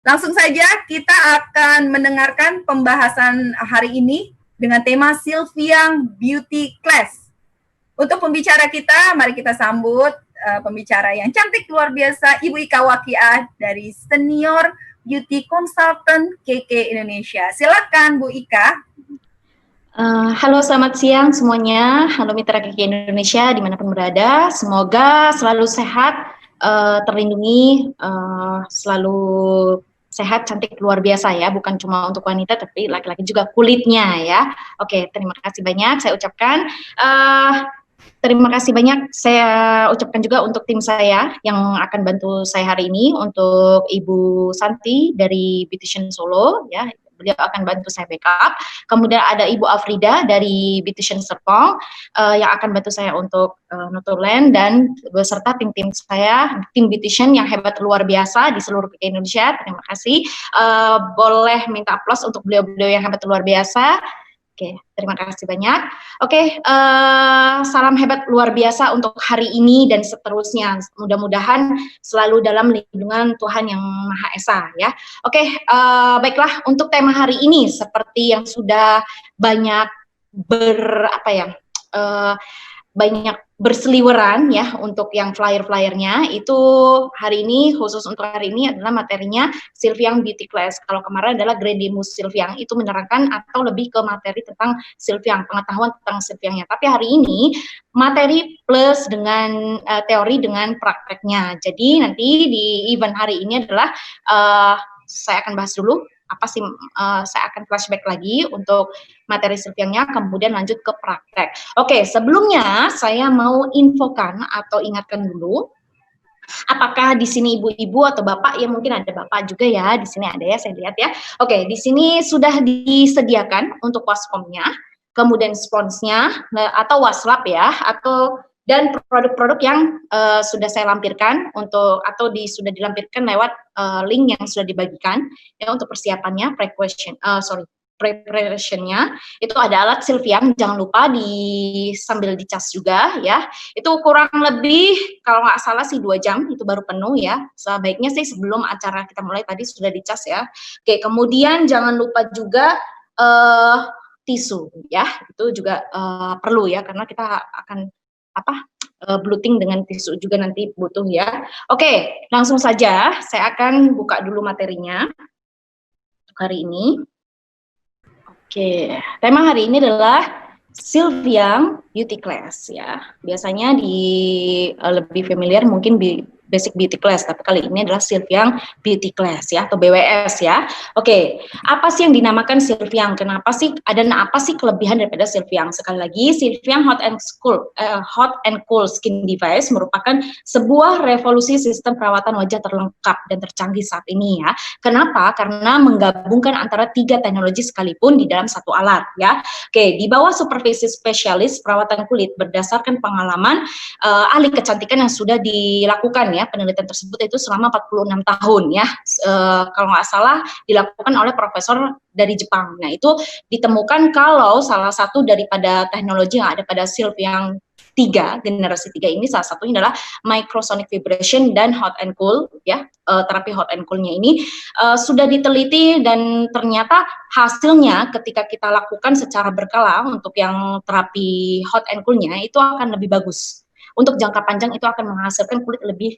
Langsung saja kita akan mendengarkan pembahasan hari ini dengan tema Sylviang Beauty Class. Untuk pembicara kita, mari kita sambut pembicara yang cantik luar biasa, Ibu Ika Wakiah dari Senior Beauty Consultant KK Indonesia. Silakan Bu Ika. Halo, selamat siang semuanya. Halo mitra KK Indonesia dimanapun berada. Semoga selalu sehat, terlindungi, selalu sehat, cantik luar biasa ya. Bukan cuma untuk wanita, tapi laki-laki juga kulitnya ya. Oke, terima kasih banyak saya ucapkan. Terima kasih banyak saya ucapkan juga untuk tim saya yang akan bantu saya hari ini, untuk Ibu Santi dari Beautician Solo ya. Beliau akan bantu saya backup. Kemudian ada Ibu Afrida dari Beautician Serpong yang akan bantu saya untuk Nuturland, dan beserta tim-tim saya, tim beautician yang hebat luar biasa di seluruh Indonesia. Terima kasih. Boleh minta aplaus untuk beliau-beliau yang hebat luar biasa. Oke, terima kasih banyak. Oke, salam hebat luar biasa untuk hari ini dan seterusnya. Mudah-mudahan selalu dalam lindungan Tuhan Yang Maha Esa ya. Oke, baiklah, untuk tema hari ini seperti yang sudah banyak banyak berseliweran ya untuk yang flyer-flyernya, itu hari ini, khusus untuk hari ini adalah materinya Sylviang Beauty Class. Kalau kemarin adalah Grandimus Sylviang, itu menerangkan atau lebih ke materi tentang Sylviang, pengetahuan tentang Sylviangnya. Tapi hari ini materi plus dengan teori dengan prakteknya. Jadi nanti di event hari ini adalah saya akan bahas dulu apa sih, saya akan flashback lagi untuk materi Sylviangnya, kemudian lanjut ke praktek. Oke, sebelumnya saya mau infokan atau ingatkan dulu, apakah di sini ibu-ibu atau bapak, ya mungkin ada bapak juga ya, di sini ada ya, saya lihat ya. Oke, di sini sudah disediakan untuk waskomnya, kemudian sponsnya atau waslap ya, dan produk-produk yang sudah saya lampirkan untuk sudah dilampirkan lewat link yang sudah dibagikan ya untuk persiapannya, preparationnya. Itu ada alat Sylviang, jangan lupa sambil dicas juga ya. Itu kurang lebih kalau nggak salah sih 2 jam itu baru penuh ya. Sebaiknya sih sebelum acara kita mulai tadi sudah dicas ya. Oke, kemudian jangan lupa juga tisu ya, itu juga perlu ya, karena kita akan bluting dengan tisu juga nanti butuh ya. Oke, langsung saja saya akan buka dulu materinya untuk hari ini. Oke, tema hari ini adalah Sylviang Beauty Class ya. Biasanya lebih familiar mungkin Basic Beauty Class, tapi kali ini adalah Sylviang Beauty Class ya, atau BWS ya. Oke, apa sih yang dinamakan Sylviang? Kenapa sih, apa sih kelebihan daripada Sylviang? Sekali lagi, Sylviang Hot and Cool Skin Device merupakan sebuah revolusi sistem perawatan wajah terlengkap dan tercanggih saat ini ya. Kenapa? Karena menggabungkan antara 3 teknologi sekalipun di dalam satu alat ya. Oke, di bawah supervisi spesialis perawatan kulit berdasarkan pengalaman ahli kecantikan yang sudah dilakukan ya. Penelitian tersebut itu selama 46 tahun ya, kalau nggak salah dilakukan oleh profesor dari Jepang. Nah, itu ditemukan kalau salah satu daripada teknologi yang ada pada Sylviang 3, generasi 3 ini, salah satunya adalah microsonic vibration dan hot and cool ya. Terapi hot and cool-nya ini sudah diteliti, dan ternyata hasilnya ketika kita lakukan secara berkala untuk yang terapi hot and cool-nya itu akan lebih bagus. Untuk jangka panjang itu akan menghasilkan kulit lebih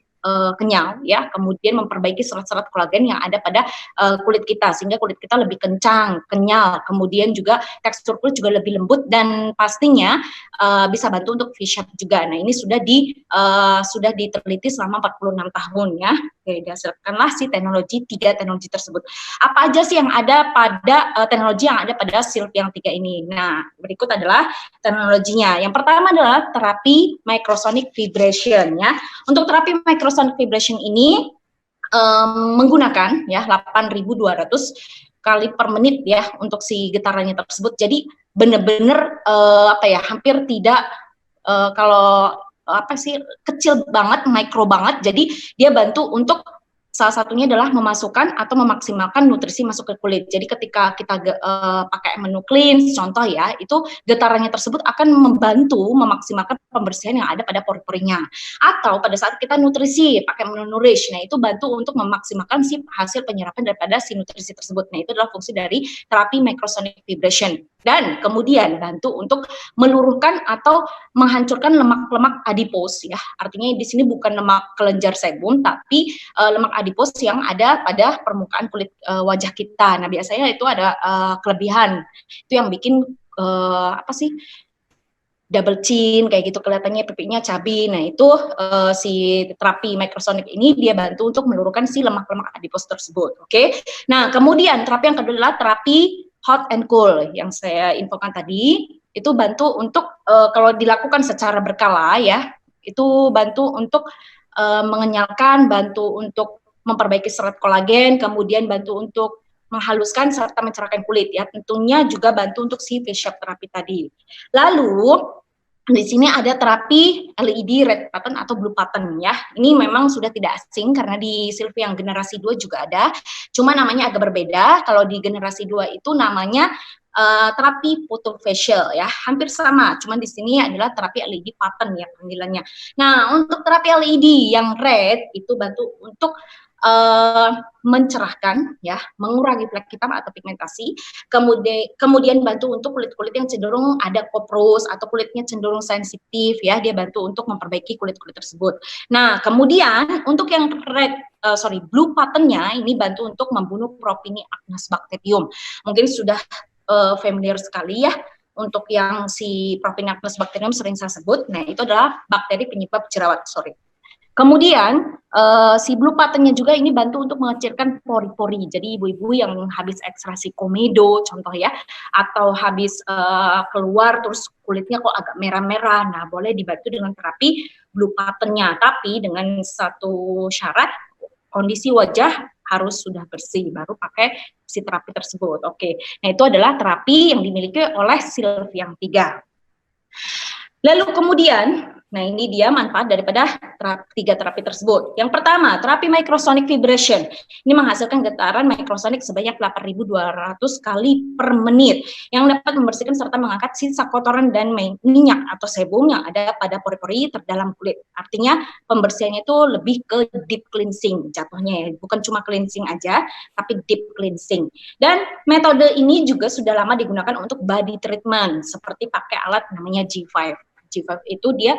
kenyal ya, kemudian memperbaiki serat-serat kolagen yang ada pada kulit kita, sehingga kulit kita lebih kencang, kenyal, kemudian juga tekstur kulit juga lebih lembut, dan pastinya bisa bantu untuk V-shape juga. Nah, ini sudah diteliti selama 46 tahun ya. Oke, dihasilkanlah si 3 teknologi tersebut. Apa aja sih yang ada pada teknologi yang ada pada Sylviang 3 ini? Nah, berikut adalah teknologinya. Yang pertama adalah terapi microsonic vibration ya. Untuk terapi microsonic vibration ini menggunakan ya 8.200 kali per menit ya untuk si getarannya tersebut. Jadi benar-benar hampir tidak kecil banget, mikro banget. Jadi dia bantu untuk Salah satunya adalah memasukkan atau memaksimalkan nutrisi masuk ke kulit. Jadi ketika kita pakai menu cleanse, contoh ya, itu getarannya tersebut akan membantu memaksimalkan pembersihan yang ada pada pori-porinya. Atau pada saat kita nutrisi pakai menu nourish, nah itu bantu untuk memaksimalkan si hasil penyerapan daripada si nutrisi tersebut. Nah itu adalah fungsi dari terapi microsonic vibration. Dan kemudian bantu untuk meluruhkan atau menghancurkan lemak-lemak adipos ya. Artinya di sini bukan lemak kelenjar sebum, tapi lemak adipos yang ada pada permukaan kulit wajah kita. Nah biasanya itu ada kelebihan itu yang bikin apa sih, double chin kayak gitu, kelihatannya pipinya cabi. Nah itu si terapi microsonic ini dia bantu untuk meluruhkan si lemak-lemak adipos tersebut. Oke. Nah kemudian terapi yang kedua adalah terapi hot and cool yang saya infokan tadi. Itu bantu untuk kalau dilakukan secara berkala ya, itu bantu untuk mengenyalkan, bantu untuk memperbaiki serat kolagen, kemudian bantu untuk menghaluskan serta mencerahkan kulit ya. Tentunya juga bantu untuk si face shape terapi tadi. Lalu di sini ada terapi LED red button atau blue button ya. Ini memang sudah tidak asing karena di Sylvie yang generasi 2 juga ada. Cuma namanya agak berbeda. Kalau di generasi 2 itu namanya terapi photofacial ya, hampir sama, cuman di sini adalah terapi LED button ya panggilannya. Nah, untuk terapi LED yang red itu bantu untuk mencerahkan ya, mengurangi flek hitam atau pigmentasi, kemudian bantu untuk kulit-kulit yang cenderung ada koprus atau kulitnya cenderung sensitif ya, dia bantu untuk memperbaiki kulit-kulit tersebut. Nah, kemudian untuk yang blue button-nya ini bantu untuk membunuh Propionibacterium bacterium. Mungkin sudah familiar sekali ya untuk yang si Propionibacterium bacterium sering saya sebut. Nah, itu adalah bakteri penyebab jerawat, Kemudian si blue button-nya juga ini bantu untuk mengecilkan pori-pori. Jadi ibu-ibu yang habis ekstraksi komedo contoh ya, atau habis keluar terus kulitnya kok agak merah-merah, nah boleh dibantu dengan terapi blue button-nya. Tapi dengan satu syarat, kondisi wajah harus sudah bersih, baru pakai si terapi tersebut. Oke, nah itu adalah terapi yang dimiliki oleh Sylvie yang 3. Lalu kemudian, nah ini dia manfaat daripada 3 terapi tersebut. Yang pertama, terapi microsonic vibration. Ini menghasilkan getaran microsonic sebanyak 8.200 kali per menit yang dapat membersihkan serta mengangkat sisa kotoran dan minyak atau sebum yang ada pada pori-pori terdalam kulit. Artinya pembersihannya itu lebih ke deep cleansing jatuhnya ya, bukan cuma cleansing aja, tapi deep cleansing. Dan metode ini juga sudah lama digunakan untuk body treatment, seperti pakai alat namanya G5. G5 itu dia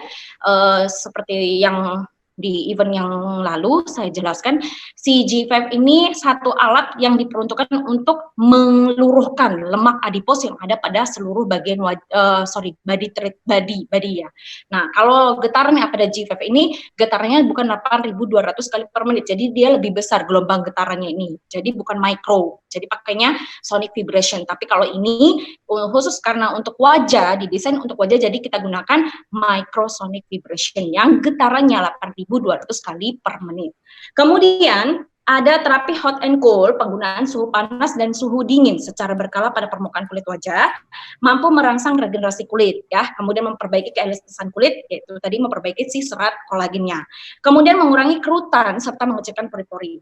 seperti yang di event yang lalu saya jelaskan, si G5 ini satu alat yang diperuntukkan untuk meluruhkan lemak adipos yang ada pada seluruh bagian body ya. Nah, kalau getarannya pada G5 ini getarannya bukan 8.200 kali per menit, jadi dia lebih besar gelombang getarannya ini. Jadi bukan micro, jadi pakainya sonic vibration. Tapi kalau ini khusus karena untuk wajah, didesain untuk wajah, jadi kita gunakan microsonic vibration yang getarannya 8.200 kali per menit. Kemudian ada terapi hot and cool, penggunaan suhu panas dan suhu dingin secara berkala pada permukaan kulit wajah, mampu merangsang regenerasi kulit ya, kemudian memperbaiki keelastisan kulit, yaitu tadi memperbaiki si serat kolagennya. Kemudian mengurangi kerutan serta mengecilkan pori-pori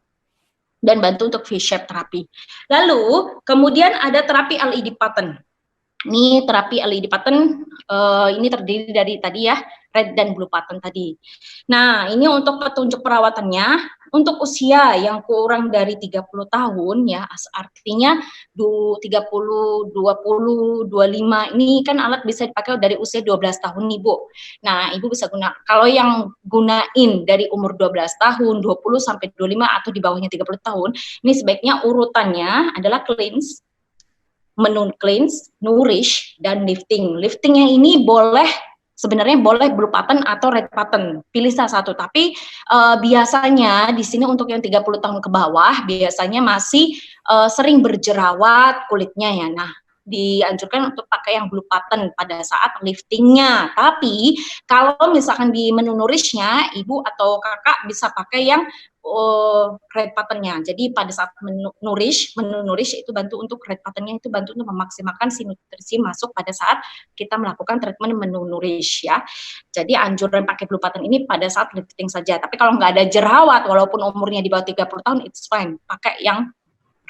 dan bantu untuk V-shape terapi. Lalu kemudian ada terapi LED button. Ini terapi LED button ini terdiri dari tadi ya, red dan blue button tadi. Nah, ini untuk petunjuk perawatannya untuk usia yang kurang dari 30 tahun ya, artinya 30, 20, 25 ini kan alat bisa dipakai dari usia 12 tahun nih Bu. Nah, Ibu bisa gunakan, kalau yang gunain dari umur 12 tahun, 20 sampai 25 atau di bawahnya 30 tahun, ini sebaiknya urutannya adalah cleanse, menu cleanse, nourish, dan lifting. Liftingnya ini sebenarnya boleh blue button atau red button, pilih salah satu. Tapi biasanya di sini untuk yang 30 tahun ke bawah biasanya masih sering berjerawat kulitnya ya. Nah, dianjurkan untuk pakai yang blue button pada saat liftingnya. Tapi kalau misalkan di menu nourishnya, ibu atau kakak bisa pakai yang red buttonnya. Jadi pada saat menu nourish itu bantu untuk red buttonnya, itu bantu untuk memaksimalkan si nutrisi masuk pada saat kita melakukan treatment menu nourish ya. Jadi anjuran pakai blue button ini pada saat lifting saja. Tapi kalau nggak ada jerawat, walaupun umurnya di bawah 30 tahun, it's fine. Pakai yang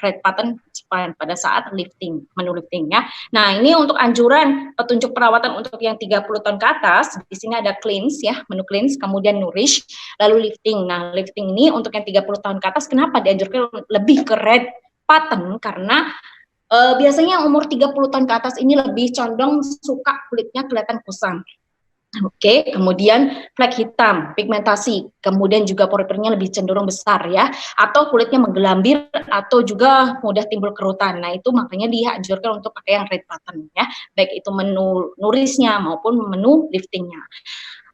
red button pada saat lifting, menu lifting ya. Nah, ini untuk anjuran petunjuk perawatan untuk yang 30 tahun ke atas, di sini ada cleanse ya, menu cleanse, kemudian nourish, lalu lifting. Nah, lifting ini untuk yang 30 tahun ke atas, kenapa dianjurkan lebih ke red button? Karena biasanya umur 30 tahun ke atas ini lebih condong suka kulitnya kelihatan kusam. Oke, kemudian flek hitam, pigmentasi, kemudian juga pori-porinya lebih cenderung besar ya, atau kulitnya menggelambir atau juga mudah timbul kerutan. Nah, itu makanya dianjurkan untuk pakai yang red button ya, baik itu menu nourishnya maupun menu liftingnya.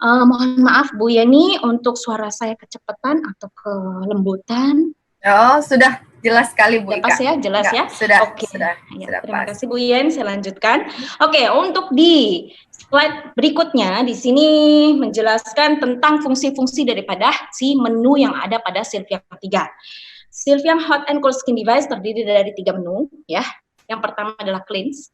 Mohon maaf Bu Yeni untuk suara saya kecepatan atau kelembutan. Oh, sudah jelas sekali Bu Ika. Pas ya, jelas ya. Sudah. Oke. Sudah Terima kasih Bu Yen. Saya lanjutkan. Oke, untuk di slide berikutnya di sini menjelaskan tentang fungsi-fungsi daripada si menu yang ada pada Sylviang 3. Sylviang Hot and Cold Skin Device terdiri dari 3 menu ya. Yang pertama adalah cleanse,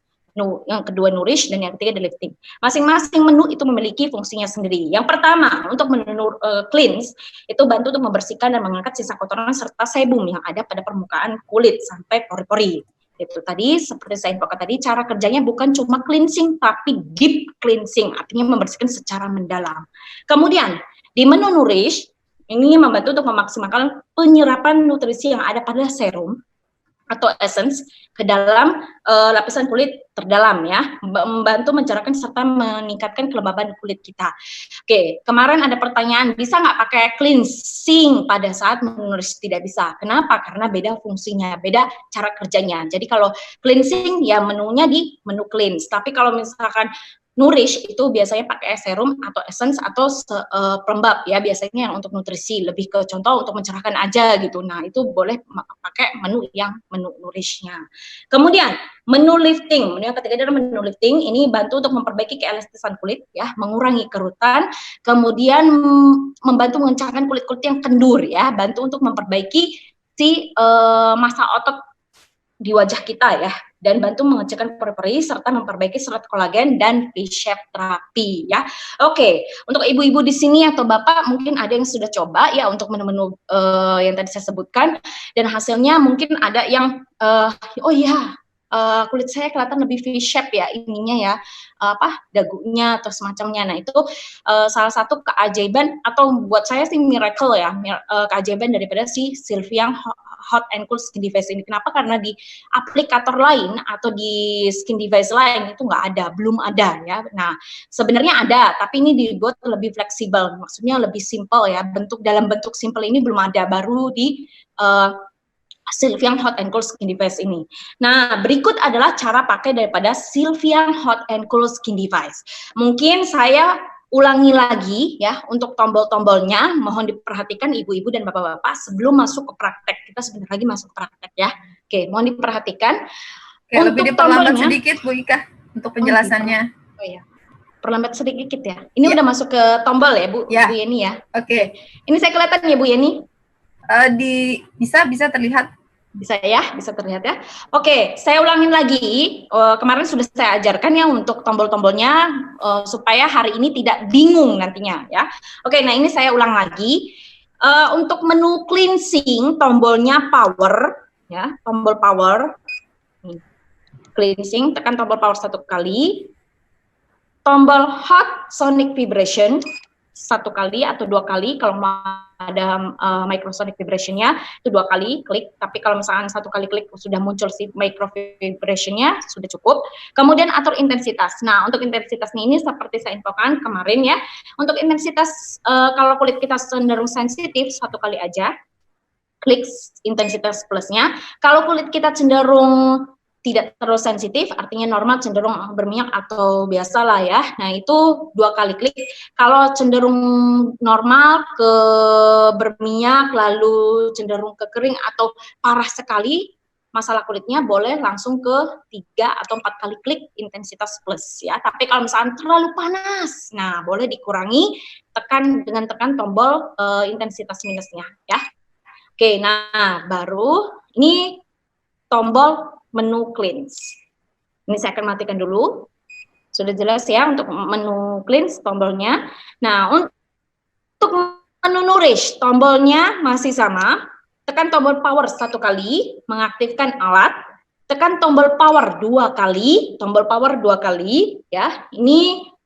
yang kedua nourish, dan yang ketiga adalah lifting. Masing-masing menu itu memiliki fungsinya sendiri. Yang pertama, untuk menu cleanse itu bantu untuk membersihkan dan mengangkat sisa kotoran serta sebum yang ada pada permukaan kulit sampai pori-pori. Itu tadi seperti saya infokan tadi, cara kerjanya bukan cuma cleansing tapi deep cleansing, artinya membersihkan secara mendalam. Kemudian di menu nourish ini membantu untuk memaksimalkan penyerapan nutrisi yang ada pada serum atau essence ke dalam lapisan kulit terdalam ya, membantu mencerahkan serta meningkatkan kelembaban kulit kita. Oke, kemarin ada pertanyaan, bisa nggak pakai cleansing pada saat menulis? Tidak bisa. Kenapa? Karena beda fungsinya, beda cara kerjanya. Jadi kalau cleansing ya menunya di menu cleanse, tapi kalau misalkan nourish itu biasanya pakai serum atau essence atau pelembab ya, biasanya yang untuk nutrisi, lebih ke contoh untuk mencerahkan aja gitu. Nah, itu boleh pakai menu yang menu nourishnya. Kemudian menu lifting, menu yang ketiga adalah menu lifting. Ini bantu untuk memperbaiki keelastisan kulit ya, mengurangi kerutan, kemudian membantu mengencangkan kulit-kulit yang kendur ya, bantu untuk memperbaiki si massa otot di wajah kita ya, dan bantu mengecilkan pori-pori serta memperbaiki serat kolagen dan V-shape terapi ya. Oke, untuk ibu-ibu di sini atau bapak mungkin ada yang sudah coba ya untuk menu-menu yang tadi saya sebutkan, dan hasilnya mungkin ada yang oh iya, kulit saya kelihatan lebih V-shape ya ininya ya, dagunya atau semacamnya. Nah, itu salah satu keajaiban atau buat saya sih miracle ya, keajaiban daripada si Sylviang Hot and Cool Skin Device ini. Kenapa? Karena di aplikator lain atau di skin device lain itu nggak ada, belum ada ya. Nah, sebenarnya ada, tapi ini dibuat lebih fleksibel, maksudnya lebih simple ya. Dalam bentuk simple ini belum ada, baru di Sylviang Hot and Cool Skin Device ini. Nah, berikut adalah cara pakai daripada Sylviang Hot and Cool Skin Device. Mungkin saya ulangi lagi ya untuk tombol-tombolnya, mohon diperhatikan ibu-ibu dan bapak-bapak sebelum masuk ke praktek. Kita sebentar lagi masuk ke praktek ya. Oke, mohon diperhatikan. Oke, lebih diperlambat sedikit Bu Ika untuk penjelasannya. Oh iya. Perlambat sedikit ya. Ini udah masuk ke tombol ya Bu, Bu Yeni ya. Oke. Ini saya kelihatan ya Bu Yeni? Bisa terlihat. Bisa ya, bisa terlihat ya. Oke, saya ulangin lagi. Kemarin sudah saya ajarkan ya untuk tombol-tombolnya supaya hari ini tidak bingung nantinya ya. Oke, nah ini saya ulang lagi. Untuk menu cleansing, tombolnya power ya, tombol power. Cleansing, tekan tombol power 1 kali. Tombol hot sonic vibration 1 kali atau 2 kali, kalau mau ada microsonic vibration-nya itu 2 kali klik, tapi kalau misalkan 1 kali klik sudah muncul si micro vibration-nya sudah cukup. Kemudian atur intensitas. Nah, untuk intensitasnya ini seperti saya infokan kemarin ya, untuk intensitas kalau kulit kita cenderung sensitif 1 kali aja, klik intensitas plusnya. Kalau kulit kita cenderung tidak terlalu sensitif, artinya normal, cenderung berminyak atau biasa lah ya. Nah, itu 2 kali klik. Kalau cenderung normal ke berminyak, lalu cenderung ke kering atau parah sekali, masalah kulitnya, boleh langsung ke 3 atau 4 kali klik intensitas plus ya. Tapi kalau misalnya terlalu panas, nah boleh dikurangi, tekan tombol intensitas minusnya ya. Oke, nah baru ini tombol menu cleanse. Ini saya akan matikan dulu. Sudah jelas ya untuk menu cleanse tombolnya. Nah, untuk menu nourish tombolnya masih sama. Tekan tombol power 1 kali, mengaktifkan alat. Tekan tombol power 2 kali, ya. Ini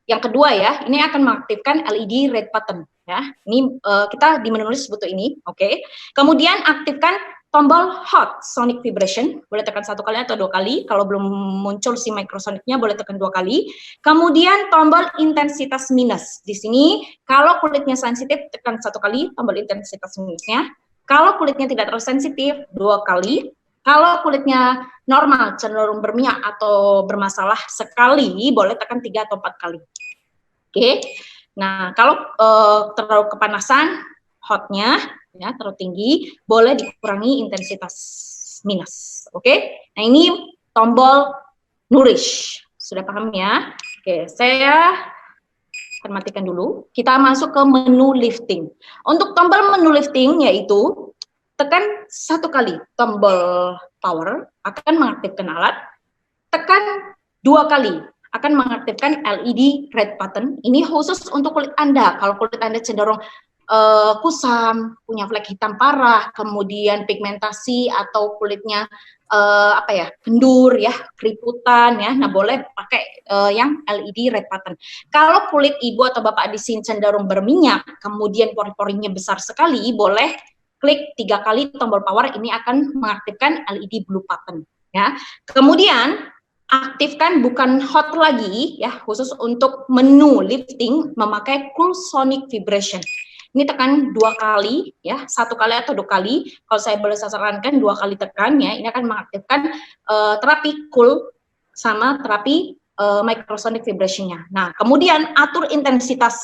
yang kedua ya, ini akan mengaktifkan LED red button ya. Ini kita di menu nourish butuh ini, oke. Kemudian aktifkan tombol hot sonic vibration, boleh tekan 1 kali atau 2 kali. Kalau belum muncul si microsonicnya boleh tekan 2 kali. Kemudian tombol intensitas minus. Di sini kalau kulitnya sensitif tekan 1 kali tombol intensitas minusnya. Kalau kulitnya tidak terlalu sensitif 2 kali. Kalau kulitnya normal cenderung berminyak atau bermasalah sekali boleh tekan 3 atau 4 kali. Oke. Nah, kalau terlalu kepanasan hotnya ya terlalu tinggi, boleh dikurangi intensitas minus. Oke, nah ini tombol nourish, sudah paham ya? Oke, saya akan matikan dulu. Kita masuk ke menu lifting. Untuk tombol menu lifting yaitu tekan 1 kali tombol power akan mengaktifkan alat, tekan 2 kali akan mengaktifkan LED red button. Ini khusus untuk kulit Anda. Kalau kulit Anda cenderung kusam, punya flek hitam parah, kemudian pigmentasi atau kulitnya kendur ya, keriputan ya. Nah, boleh pakai yang LED red button. Kalau kulit ibu atau bapak di sini cenderung berminyak, kemudian pori-porinya besar sekali, boleh klik 3 kali tombol power, ini akan mengaktifkan LED blue button ya. Kemudian aktifkan bukan hot lagi ya, khusus untuk menu lifting memakai cool sonic vibration. Ini tekan 2 kali ya, 1 kali atau 2 kali. Kalau saya boleh sarankan 2 kali tekan ya. Ini akan mengaktifkan terapi cool sama terapi microsonic vibration-nya. Nah, kemudian atur intensitas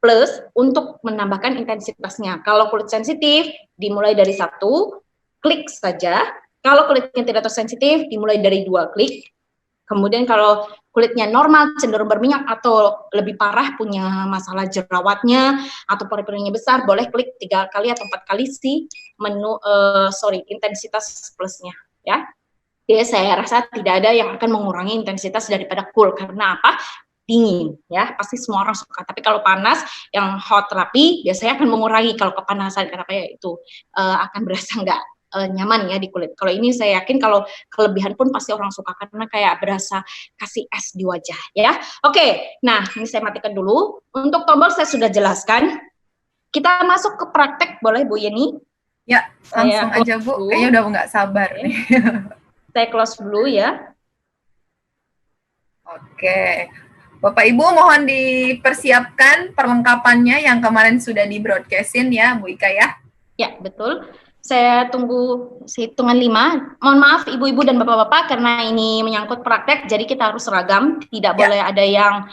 plus untuk menambahkan intensitasnya. Kalau kulit sensitif dimulai dari 1, klik saja. Kalau kulitnya tidak tersensitif dimulai dari 2 klik. Kemudian kalau kulitnya normal, cenderung berminyak atau lebih parah punya masalah jerawatnya atau pori-porinya besar, boleh klik 3 kali atau 4 kali si menu intensitas plusnya ya. Jadi saya rasa tidak ada yang akan mengurangi intensitas daripada cool. Karena apa? Dingin ya, pasti semua orang suka. Tapi kalau panas, yang hot terapi biasanya akan mengurangi kalau kepanasan. Kenapa ya itu akan berasa nggak nyaman ya di kulit. Kalau ini saya yakin kalau kelebihan pun pasti orang suka karena kayak berasa kasih es di wajah ya. Oke, nah ini saya matikan dulu. Untuk tombol saya sudah jelaskan. Kita masuk ke praktek, boleh Bu Yeni? Ya, langsung aja Bu. Kayaknya udah nggak sabar nih. Saya close dulu ya. Oke. Bapak Ibu mohon dipersiapkan perlengkapannya yang kemarin sudah di broadcastin ya Bu Ika ya. Ya, betul. Saya tunggu hitungan 5. Mohon maaf ibu-ibu dan bapak-bapak karena ini menyangkut praktek, jadi kita harus seragam. Tidak boleh ada yang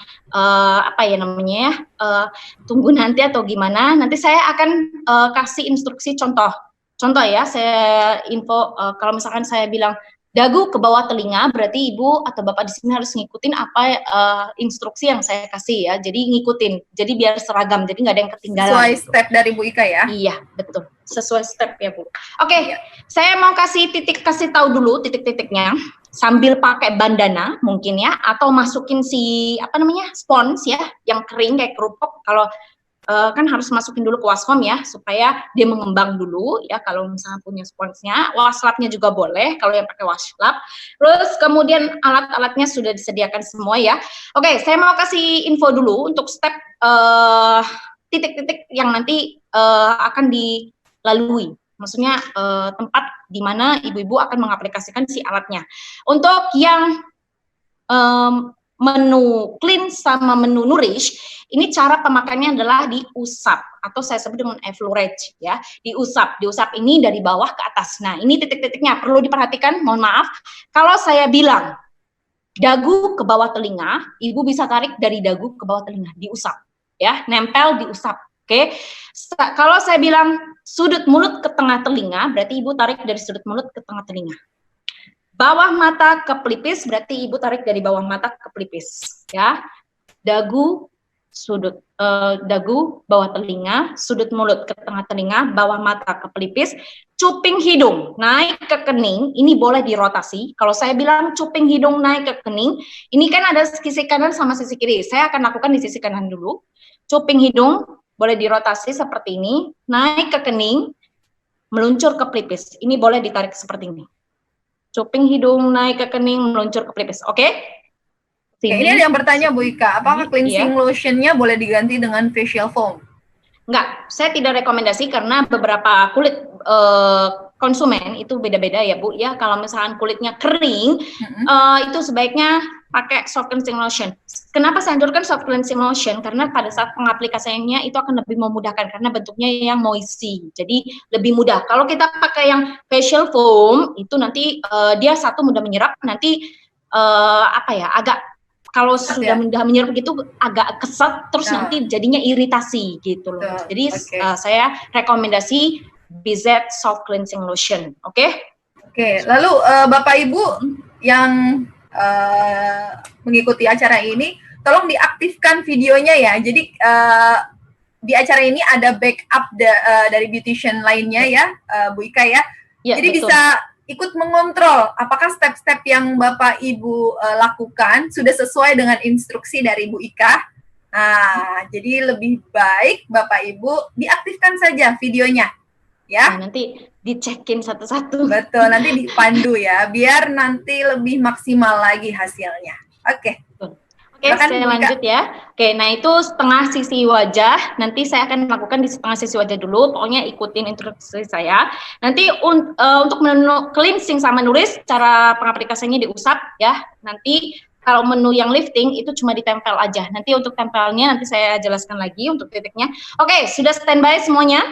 tunggu nanti atau gimana. Nanti saya akan kasih instruksi contoh. Contoh ya, saya info kalau misalkan saya bilang dagu ke bawah telinga, berarti ibu atau bapak di sini harus ngikutin apa instruksi yang saya kasih ya. Jadi ngikutin, jadi biar seragam, jadi nggak ada yang ketinggalan. Sesuai step dari Bu Ika ya? Iya, betul. Sesuai step ya Bu. Oke, saya mau kasih tahu dulu titik-titiknya sambil pakai bandana mungkin ya, atau masukin si spons ya, yang kering kayak kerupuk. Kalau kan harus masukin dulu ke washcom ya supaya dia mengembang dulu ya. Kalau misalnya punya sponsnya, washclubnya juga boleh kalau yang pakai washclub. Terus kemudian alat-alatnya sudah disediakan semua ya. Oke, saya mau kasih info dulu untuk step titik-titik yang nanti akan dilalui. Maksudnya tempat di mana ibu-ibu akan mengaplikasikan si alatnya. Untuk yang menu clean sama menu nourish, ini cara pemakaiannya adalah diusap atau saya sebut dengan effleurage ya. Diusap ini dari bawah ke atas. Nah, ini titik-titiknya perlu diperhatikan. Mohon maaf, kalau saya bilang dagu ke bawah telinga, ibu bisa tarik dari dagu ke bawah telinga, diusap ya, nempel diusap. Oke, kalau saya bilang sudut mulut ke tengah telinga, berarti ibu tarik dari sudut mulut ke tengah telinga. Bawah mata ke pelipis, berarti ibu tarik dari bawah mata ke pelipis, ya. Dagu, sudut dagu, bawah telinga, sudut mulut ke tengah telinga, bawah mata ke pelipis, cuping hidung naik ke kening, ini boleh dirotasi. Kalau saya bilang cuping hidung naik ke kening, ini kan ada sisi kanan sama sisi kiri. Saya akan lakukan di sisi kanan dulu. Cuping hidung boleh dirotasi seperti ini, naik ke kening, meluncur ke pelipis. Ini boleh ditarik seperti ini. Cuping hidung naik ke kening, meluncur ke pelipis. Oke? Ini ada yang bertanya, Bu Ika, apakah cleansing lotionnya boleh diganti dengan facial foam? Enggak, saya tidak rekomendasi karena beberapa kulit konsumen itu beda-beda ya Bu ya. Kalau misalkan kulitnya kering, itu sebaiknya pakai soft cleansing lotion. Kenapa saya anjurkan soft cleansing lotion? Karena pada saat pengaplikasiannya itu akan lebih memudahkan karena bentuknya yang moisty, jadi lebih mudah. Kalau kita pakai yang facial foam itu nanti dia satu mudah menyerap, nanti agak kalau sudah mudah menyerap gitu agak kesat, terus nanti jadinya iritasi gitu loh. Jadi saya rekomendasi BZ Soft Cleansing Lotion, oke? Oke, lalu Bapak Ibu yang mengikuti acara ini, tolong diaktifkan videonya ya. Jadi di acara ini ada backup dari beautician lainnya ya, Bu Ika ya. Jadi betul. Bisa ikut mengontrol apakah step-step yang Bapak Ibu lakukan sudah sesuai dengan instruksi dari Bu Ika. Nah, jadi lebih baik Bapak Ibu diaktifkan saja videonya, ya. Nah, nanti dicekin satu-satu. Betul, nanti dipandu ya, biar nanti lebih maksimal lagi hasilnya. Oke. Oke, saya lanjut ya. Oke, nah itu setengah sisi wajah. Nanti saya akan lakukan di setengah sisi wajah dulu. Pokoknya ikutin instruksi saya. Nanti untuk menu cleansing sama nulis, cara pengaplikasiannya diusap ya. Nanti kalau menu yang lifting itu cuma ditempel aja. Nanti untuk tempelnya nanti saya jelaskan lagi untuk titiknya. Oke, sudah standby semuanya?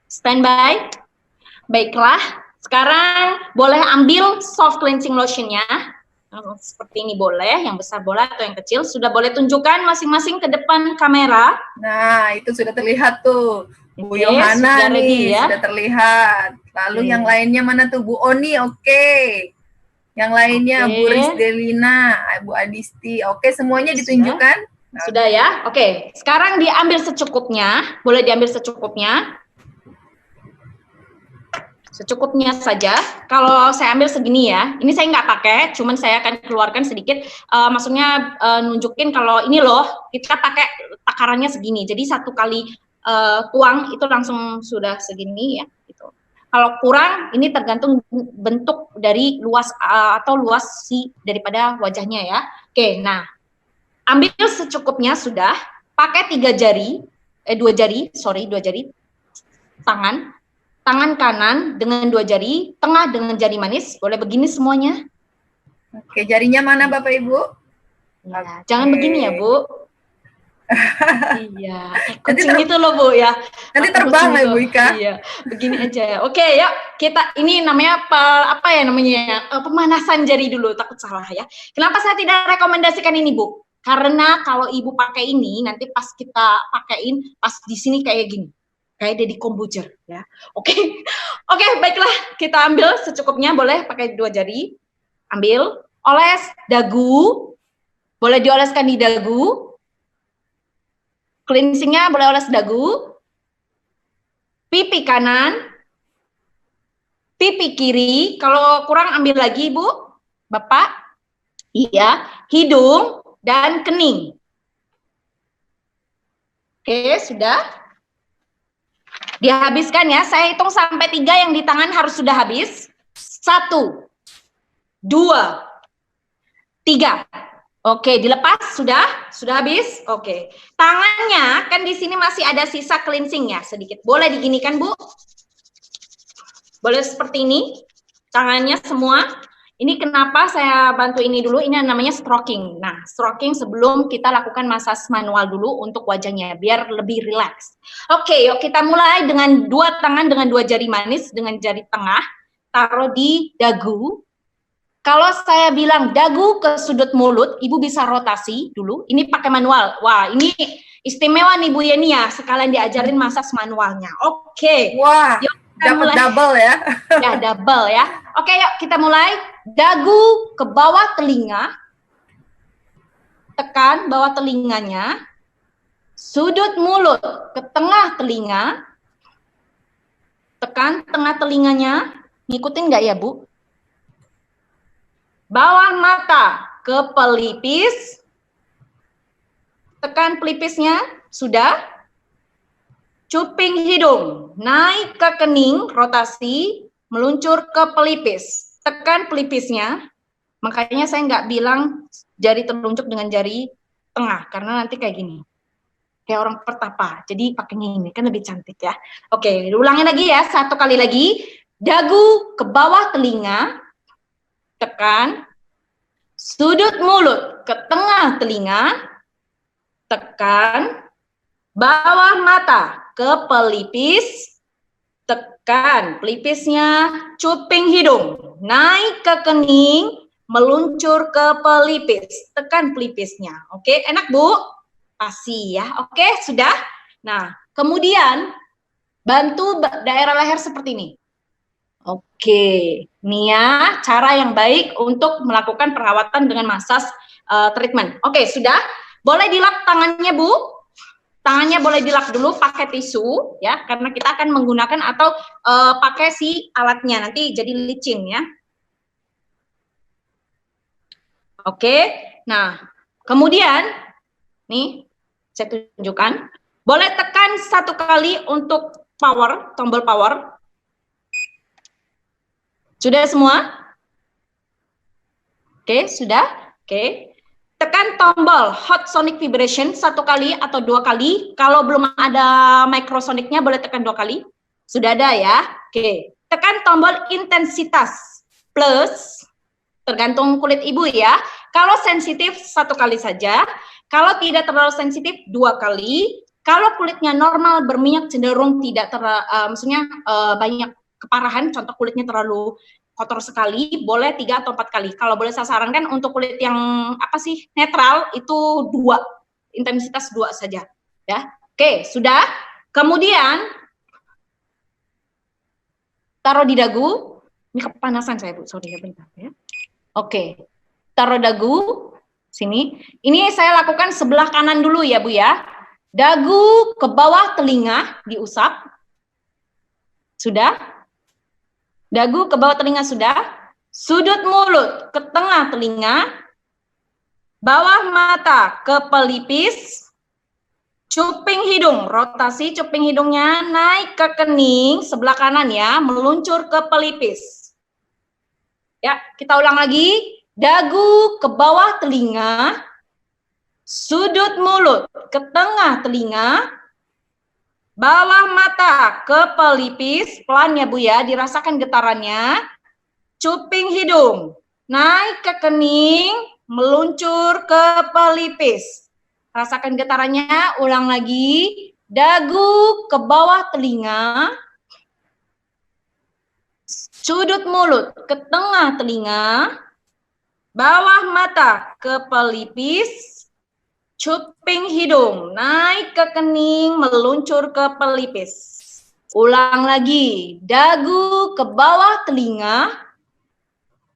Standby? Baiklah. Sekarang boleh ambil soft cleansing lotionnya. Seperti ini boleh, yang besar boleh atau yang kecil. Sudah boleh tunjukkan masing-masing ke depan kamera. Nah, itu sudah terlihat tuh. Bu Yohana nih, ya? Sudah terlihat. Lalu yang lainnya mana tuh? Bu Oni, oke. Yang lainnya, Bu Rizdelina, Bu Adisti. Oke, semuanya ditunjukkan. Sudah ya? Oke, sekarang diambil secukupnya. Boleh diambil secukupnya. Secukupnya saja. Kalau saya ambil segini ya, ini saya nggak pakai, cuman saya akan keluarkan sedikit. Maksudnya nunjukin kalau ini loh, kita pakai takarannya segini. Jadi satu kali tuang itu langsung sudah segini ya. Gitu. Kalau kurang, ini tergantung bentuk dari luas atau luas daripada wajahnya ya. Oke, nah ambil secukupnya sudah. Pakai 2 jari tangan. Tangan kanan dengan 2 jari, tengah dengan jari manis, boleh begini semuanya. Oke, jarinya mana Bapak Ibu? Ya, jangan begini ya Bu. Iya, kucing itu loh Bu ya. Nanti terbang ya Bu Ika. Iya, begini aja. Oke, yuk kita ini namanya pemanasan jari dulu, takut salah ya. Kenapa saya tidak rekomendasikan ini Bu? Karena kalau Ibu pakai ini, nanti pas kita pakaiin, pas di sini kayak gini. Kayak Deddy Kombujer ya. Oke, baiklah kita ambil secukupnya, boleh pakai 2 jari. Ambil, oles dagu, boleh dioleskan di dagu. Cleansingnya boleh oles dagu. Pipi kanan, pipi kiri. Kalau kurang ambil lagi Bu, Bapak. Iya, hidung dan kening. Oke, sudah. Dihabiskan ya, saya hitung sampai 3 yang di tangan harus sudah habis. 1, 2, 3. Oke, dilepas sudah habis. Oke, tangannya kan di sini masih ada sisa cleansing ya sedikit. Boleh diginikan Bu? Boleh seperti ini, tangannya semua. Ini kenapa saya bantu ini dulu, ini namanya stroking. Nah, stroking sebelum kita lakukan massage manual dulu untuk wajahnya, biar lebih rileks. Oke, yuk kita mulai dengan 2 tangan dengan 2 jari manis, dengan jari tengah, taruh di dagu. Kalau saya bilang dagu ke sudut mulut, Ibu bisa rotasi dulu, ini pakai manual. Wah, ini Istimewa nih Bu Yeni ya, sekalian diajarin massage manualnya. Oke. Wah, dapat double ya. Ya, double ya. Oke, yuk kita mulai. Dagu ke bawah telinga. Tekan bawah telinganya. Sudut mulut ke tengah telinga. Tekan tengah telinganya. Ngikutin nggak ya, Bu? Bawah mata ke pelipis. Tekan pelipisnya. Sudah. Cuping hidung. Naik ke kening, rotasi. Meluncur ke pelipis. Tekan pelipisnya. Makanya saya nggak bilang jari telunjuk dengan jari tengah. Karena nanti kayak gini. Kayak orang pertapa. Jadi pakainya ini. Kan lebih cantik ya. Oke, ulangi lagi ya. Satu kali lagi. Dagu ke bawah telinga. Tekan. Sudut mulut ke tengah telinga. Tekan. Bawah mata ke pelipis. Tekan pelipisnya. Cuping hidung. Naik ke kening. Meluncur ke pelipis. Tekan pelipisnya. Oke, enak Bu? Pasti ya. Oke, sudah. Nah, kemudian bantu daerah leher seperti ini. Oke, ini ya cara yang baik untuk melakukan perawatan dengan massage treatment. Oke, sudah. Boleh dilap tangannya, Bu. Tangannya boleh dilap dulu pakai tisu ya, karena kita akan menggunakan atau pakai si alatnya nanti jadi licin ya. Oke. Nah, kemudian nih saya tunjukkan. Boleh tekan satu kali untuk power, tombol power. Sudah semua? Oke, sudah? Oke. Tekan tombol hot sonic vibration satu kali atau dua kali. Kalau belum ada microsonicnya boleh tekan dua kali. Sudah ada ya? Oke. Tekan tombol intensitas plus, tergantung kulit ibu ya. Kalau sensitif satu kali saja. Kalau tidak terlalu sensitif dua kali. Kalau kulitnya normal berminyak cenderung tidak maksudnya banyak keparahan, contoh kulitnya terlalu kotor sekali, boleh 3 atau 4 kali. Kalau boleh saya sarankan untuk kulit yang netral itu 2, intensitas 2 saja. Ya, oke, sudah. Kemudian taruh di dagu. Ini kepanasan saya Bu, sorry ya bentar ya. Oke, taruh dagu sini. Ini saya lakukan sebelah kanan dulu ya Bu ya. Dagu ke bawah telinga diusap. Sudah. Dagu ke bawah telinga sudah. Sudut mulut ke tengah telinga. Bawah mata ke pelipis. Cuping hidung, rotasi cuping hidungnya naik ke kening sebelah kanan ya, meluncur ke pelipis. Ya, kita ulang lagi. Dagu ke bawah telinga. Sudut mulut ke tengah telinga. Bawah mata ke pelipis, pelan ya Bu ya, dirasakan getarannya. Cuping hidung, naik ke kening, meluncur ke pelipis. Rasakan getarannya, ulang lagi. Dagu ke bawah telinga. Sudut mulut ke tengah telinga. Bawah mata ke pelipis. Cuping hidung, naik ke kening, meluncur ke pelipis. Ulang lagi. Dagu ke bawah telinga.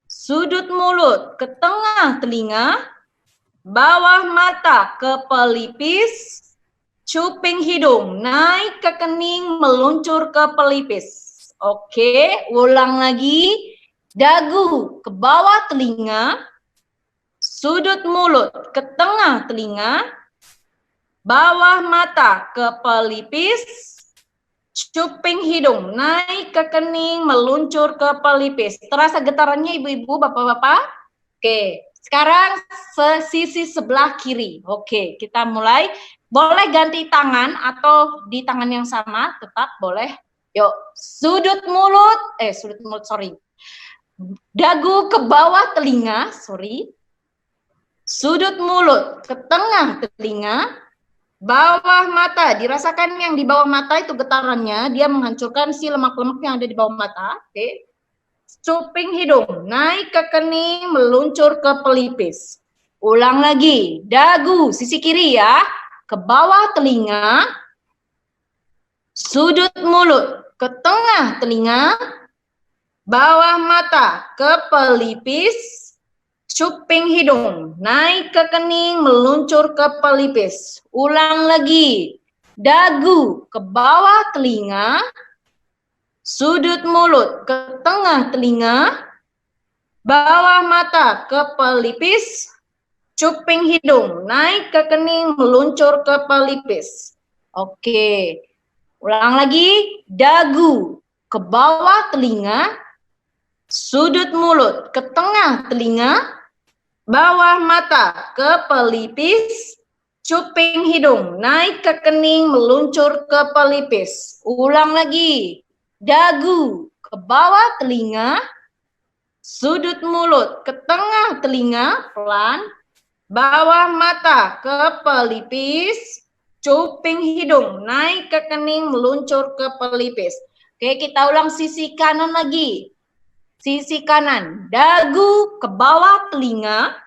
Sudut mulut ke tengah telinga. Bawah mata ke pelipis. Cuping hidung, naik ke kening, meluncur ke pelipis. Oke, ulang lagi. Dagu ke bawah telinga. Sudut mulut ke tengah telinga, bawah mata ke pelipis, cuping hidung naik ke kening, meluncur ke pelipis. Terasa getarannya ibu-ibu, bapak-bapak? Oke, sekarang sisi sebelah kiri. Oke, kita mulai. Boleh ganti tangan atau di tangan yang sama, tetap boleh. Yuk, dagu ke bawah telinga, Sudut mulut ke tengah telinga, bawah mata. Dirasakan yang di bawah mata itu getarannya, dia menghancurkan si lemak-lemak yang ada di bawah mata. Oke. Cuping hidung, naik ke kening, meluncur ke pelipis. Ulang lagi, dagu, sisi kiri ya, ke bawah telinga, sudut mulut ke tengah telinga, bawah mata ke pelipis, cuping hidung naik ke kening, meluncur ke pelipis. Ulang lagi, dagu ke bawah telinga, sudut mulut ke tengah telinga, bawah mata ke pelipis, cuping hidung naik ke kening, meluncur ke pelipis. Oke, ulang lagi, dagu ke bawah telinga, sudut mulut ke tengah telinga, bawah mata ke pelipis, cuping hidung naik ke kening, meluncur ke pelipis. Ulang lagi, dagu ke bawah telinga, sudut mulut ke tengah telinga, pelan, bawah mata ke pelipis, cuping hidung naik ke kening, meluncur ke pelipis. Oke, kita ulang sisi kanan lagi. Sisi kanan, dagu ke bawah telinga,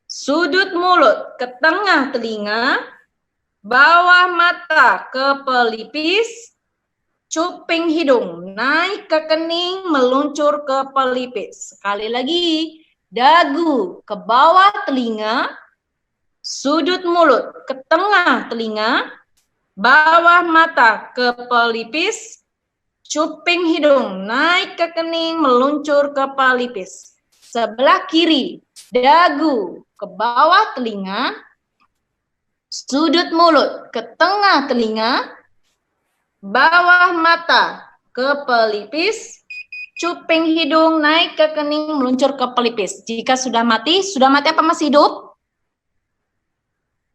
sudut mulut ke tengah telinga, bawah mata ke pelipis, cuping hidung naik ke kening, meluncur ke pelipis. Sekali lagi, dagu ke bawah telinga, sudut mulut ke tengah telinga, bawah mata ke pelipis, cuping hidung naik ke kening, meluncur ke pelipis. Sebelah kiri, dagu ke bawah telinga, sudut mulut ke tengah telinga, bawah mata ke pelipis, cuping hidung naik ke kening, meluncur ke pelipis. Jika sudah mati apa masih hidup?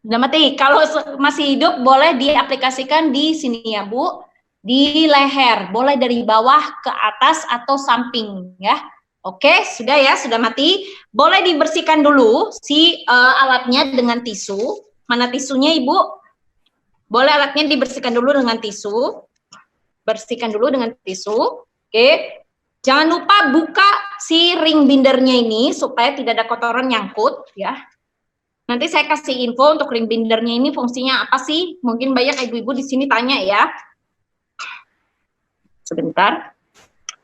Sudah mati. Kalau masih hidup boleh diaplikasikan di sini ya Bu, di leher. Boleh dari bawah ke atas atau samping ya. Oke, sudah ya, sudah mati. Boleh dibersihkan dulu si alatnya dengan tisu. Mana tisunya Ibu? Boleh alatnya dibersihkan dulu dengan tisu. Bersihkan dulu dengan tisu. Oke. Jangan lupa buka si ring bindernya ini supaya tidak ada kotoran nyangkut ya. Nanti saya kasih info untuk ring bindernya ini fungsinya apa sih? Mungkin banyak ibu-ibu di sini tanya ya. Sebentar.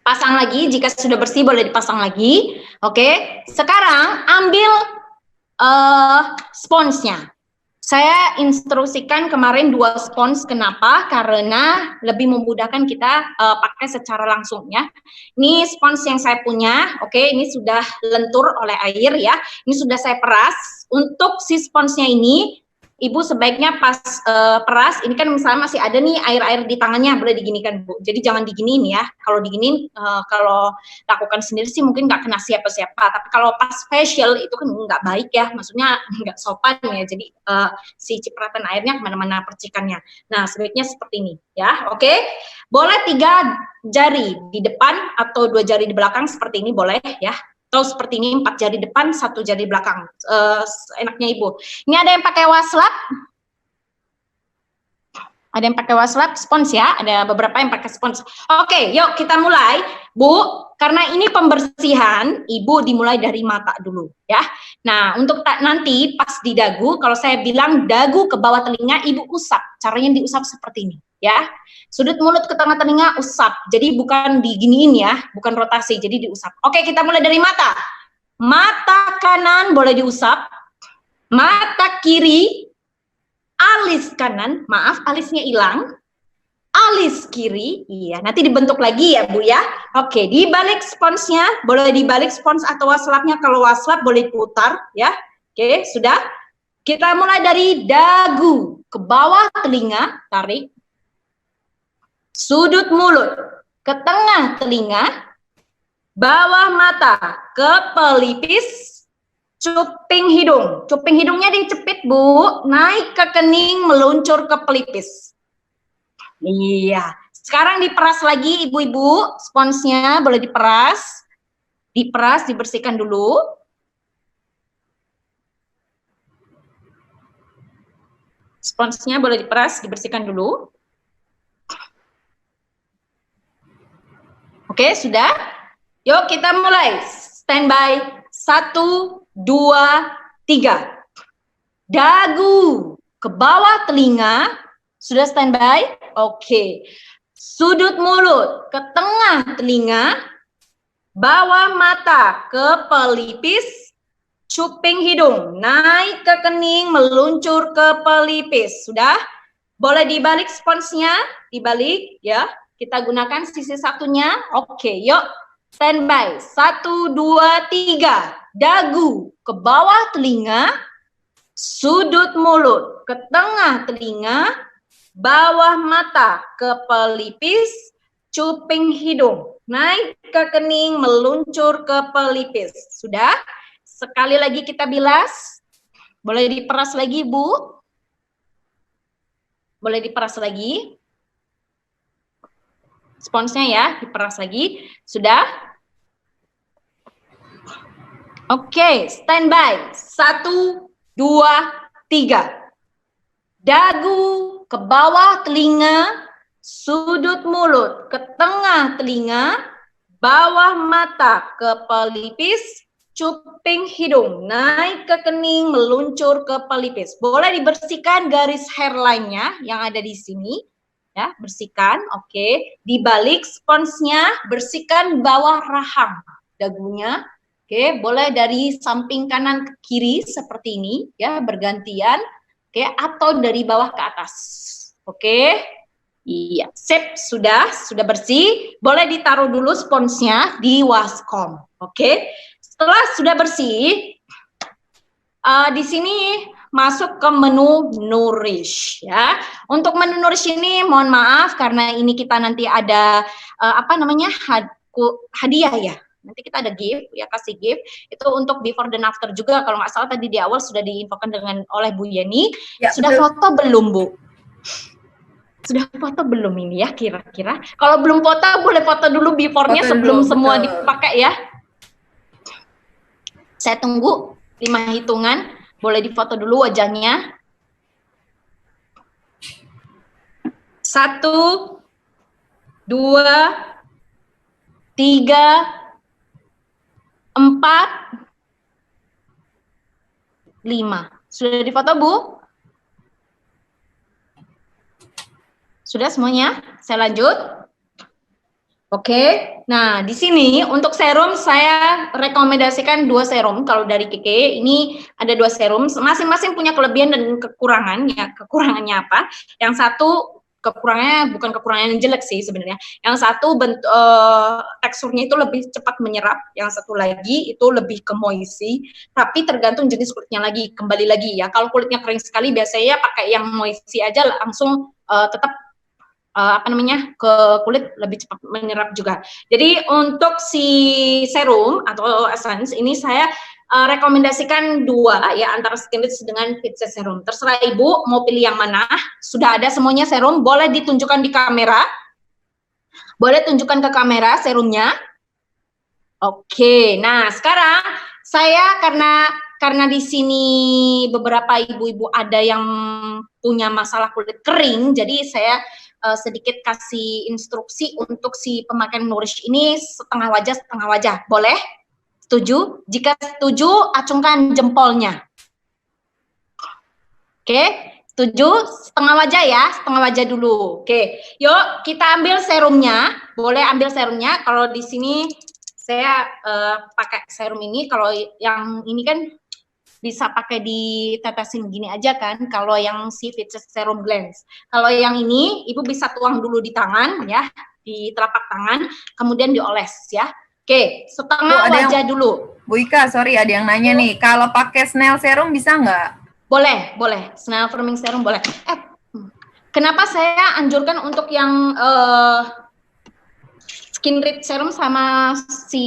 Pasang lagi, jika sudah bersih boleh dipasang lagi. Oke. Sekarang ambil sponsnya. Saya instruksikan kemarin 2 spons, kenapa? Karena lebih memudahkan kita pakai secara langsung ya. Ini spons yang saya punya, oke, ini sudah lentur oleh air ya. Ini sudah saya peras. Untuk si sponsnya ini, Ibu sebaiknya pas peras, ini kan misalnya masih ada nih air-air di tangannya, boleh diginikan Bu. Jadi jangan diginiin ya. Kalau diginiin, kalau lakukan sendiri sih mungkin nggak kena siapa-siapa. Tapi kalau pas facial itu kan nggak baik ya, maksudnya nggak sopan ya. Jadi si cipratan airnya kemana-mana percikannya. Nah sebaiknya seperti ini ya, oke. Boleh 3 jari di depan atau 2 jari di belakang seperti ini boleh ya. Atau seperti ini 4 jari depan, 1 jari belakang. Enaknya Ibu. Ini ada yang pakai waslap. Ada yang pakai waslap, spons ya. Ada beberapa yang pakai spons. Oke, yuk kita mulai. Bu, karena ini pembersihan, Ibu dimulai dari mata dulu ya. Nah, untuk nanti pas di dagu, kalau saya bilang dagu ke bawah telinga, Ibu usap. Caranya diusap seperti ini ya. Sudut mulut ke tengah telinga usap. Jadi bukan diginiin ya, bukan rotasi, jadi diusap. Oke, kita mulai dari mata. Mata kanan boleh diusap. Mata kiri, alis kanan, maaf alisnya hilang. Alis kiri, iya, nanti dibentuk lagi ya Bu ya. Oke, dibalik sponsnya, boleh dibalik spons atau waslapnya. Kalau waslap boleh diputar ya. Oke, sudah. Kita mulai dari dagu ke bawah telinga, tarik. Sudut mulut ke tengah telinga, bawah mata ke pelipis, cuping hidung. Cuping hidungnya dicepit Bu, naik ke kening, meluncur ke pelipis. Iya. Sekarang diperas lagi ibu-ibu, sponsnya boleh diperas. Diperas, dibersihkan dulu. Sponsnya boleh diperas, dibersihkan dulu. Oke, sudah? Yuk kita mulai. Standby. 1, 2, 3. Dagu ke bawah telinga. Sudah standby? Oke. Sudut mulut ke tengah telinga, bawah mata ke pelipis, cuping hidung, naik ke kening, meluncur ke pelipis. Sudah? Boleh dibalik sponsnya, dibalik ya. Kita gunakan sisi satunya. Oke, yuk. Standby. 1, 2, 3. Dagu ke bawah telinga, sudut mulut ke tengah telinga, bawah mata ke pelipis, cuping hidung, naik ke kening, meluncur ke pelipis. Sudah? Sekali lagi kita bilas. Boleh diperas lagi, Bu? Boleh diperas lagi. Sponsnya ya, diperas lagi. Sudah? Oke, standby. 1, 2, 3. Dagu ke bawah telinga, sudut mulut ke tengah telinga, bawah mata ke pelipis, cuping hidung, naik ke kening, meluncur ke pelipis. Boleh dibersihkan garis hairline-nya yang ada di sini. Ya, bersihkan. Oke. Dibalik sponsnya, bersihkan bawah rahang dagunya. Oke, boleh dari samping kanan ke kiri seperti ini ya, bergantian. Oke, atau dari bawah ke atas. Oke. Iya, sip, sudah bersih. Boleh ditaruh dulu sponsnya di waskom. Oke. Setelah sudah bersih, di sini masuk ke menu nourish ya. Untuk menu nourish ini mohon maaf karena ini kita nanti ada hadiah ya. Nanti kita ada gift, ya kasih gift. Itu untuk before dan after juga. Kalau nggak salah tadi di awal sudah diinfokan oleh Bu Yeni. Ya, sudah betul. Foto belum, Bu? Sudah foto belum ini ya kira-kira? Kalau belum foto, boleh foto dulu before-nya sebelum semua dipakai ya. Saya tunggu 5 hitungan. Boleh difoto dulu wajahnya. 1, 2, 3, 4, 5. Sudah difoto, Bu? Sudah semuanya? Saya lanjut. Oke. Nah, di sini untuk serum saya rekomendasikan 2 serum. Kalau dari Keke ini ada 2 serum. Masing-masing punya kelebihan dan kekurangan. Ya, kekurangannya apa? Yang satu kekurangannya bukan kekurangan yang jelek sih sebenarnya. Yang satu teksturnya itu lebih cepat menyerap, yang satu lagi itu lebih ke moisty, tapi tergantung jenis kulitnya lagi. Kembali lagi ya, kalau kulitnya kering sekali biasanya pakai yang moisty aja langsung tetap ke kulit lebih cepat menyerap juga. Jadi untuk si serum atau essence ini saya rekomendasikan 2 ya, antara Skin Rich dengan Fit Serum. Terserah Ibu mau pilih yang mana. Sudah ada semuanya serum, boleh ditunjukkan di kamera. Boleh tunjukkan ke kamera serumnya. Oke, nah sekarang saya karena di sini beberapa ibu-ibu ada yang punya masalah kulit kering, jadi saya sedikit kasih instruksi untuk si pemakaian Nourish ini setengah wajah. Boleh? Setuju? Jika setuju, acungkan jempolnya. Oke, setuju? Setengah wajah ya, setengah wajah dulu. Oke, yuk kita ambil serumnya. Boleh ambil serumnya. Kalau di sini saya pakai serum ini. Kalau yang ini kan bisa pakai ditetesin gini aja kan. Kalau yang si Fit Serum Glance. Kalau yang ini, Ibu bisa tuang dulu di tangan ya, di telapak tangan, kemudian dioles ya. Oke, setengah wajah dulu. Bu Ika, sorry ada yang nanya nih, kalau pakai Snail Serum bisa nggak? Boleh. Snail Firming Serum boleh. Kenapa saya anjurkan untuk yang Skin Rich Serum sama si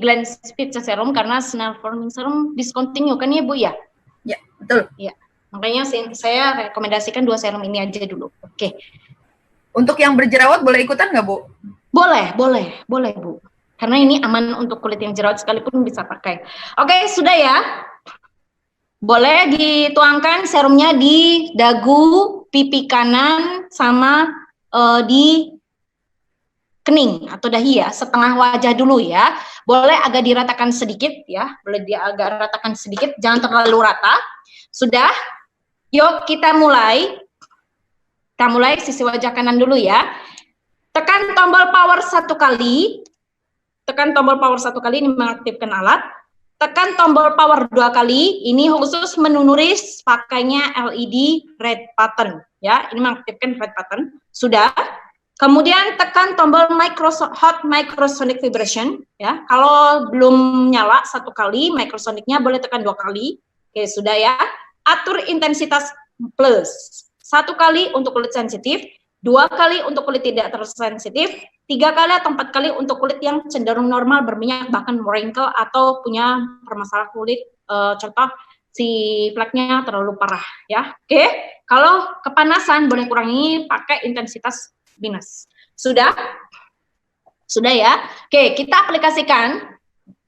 Glance Fit Serum, karena Snail Firming Serum discontinue kan ya Bu ya? Ya, betul. Ya, makanya saya rekomendasikan 2 serum ini aja dulu. Oke. Untuk yang berjerawat boleh ikutan nggak Bu? Boleh Bu. Karena ini aman untuk kulit yang jerawat sekalipun bisa pakai. Oke, sudah ya. Boleh dituangkan serumnya di dagu, pipi kanan, sama di kening atau dahi ya. Setengah wajah dulu ya. Boleh agak diratakan sedikit ya. Jangan terlalu rata. Sudah? Yuk kita mulai. Kita mulai sisi wajah kanan dulu ya. Tekan tombol power 1 kali. Tekan tombol power 1 kali, ini mengaktifkan alat. Tekan tombol power 2 kali, ini khusus menulis pakainya LED red button. Ya, ini mengaktifkan red button. Sudah. Kemudian tekan tombol hot microsonic vibration. Ya, kalau belum nyala 1 kali, microsonicnya boleh tekan 2 kali. Oke, sudah ya. Atur intensitas plus. 1 kali untuk kulit sensitif, 2 kali untuk kulit tidak tersensitif, 3 kali atau 4 kali untuk kulit yang cenderung normal, berminyak, bahkan wrinkle atau punya permasalahan kulit, contoh si fleknya terlalu parah ya. Oke, kalau kepanasan boleh kurangi pakai intensitas minus. Sudah? Sudah ya? Oke, kita aplikasikan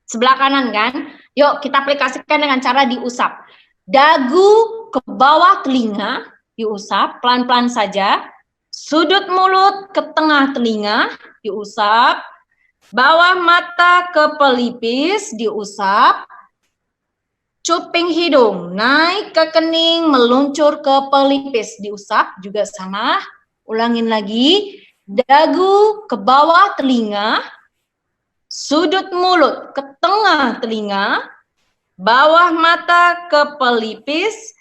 sebelah kanan kan. Yuk kita aplikasikan dengan cara diusap. Dagu ke bawah telinga, diusap pelan-pelan saja. Sudut mulut ke tengah telinga, diusap. Bawah mata ke pelipis, diusap. Cuping hidung, naik ke kening, meluncur ke pelipis, diusap, juga sama. Ulangin lagi. Dagu ke bawah telinga. Sudut mulut ke tengah telinga. Bawah mata ke pelipis.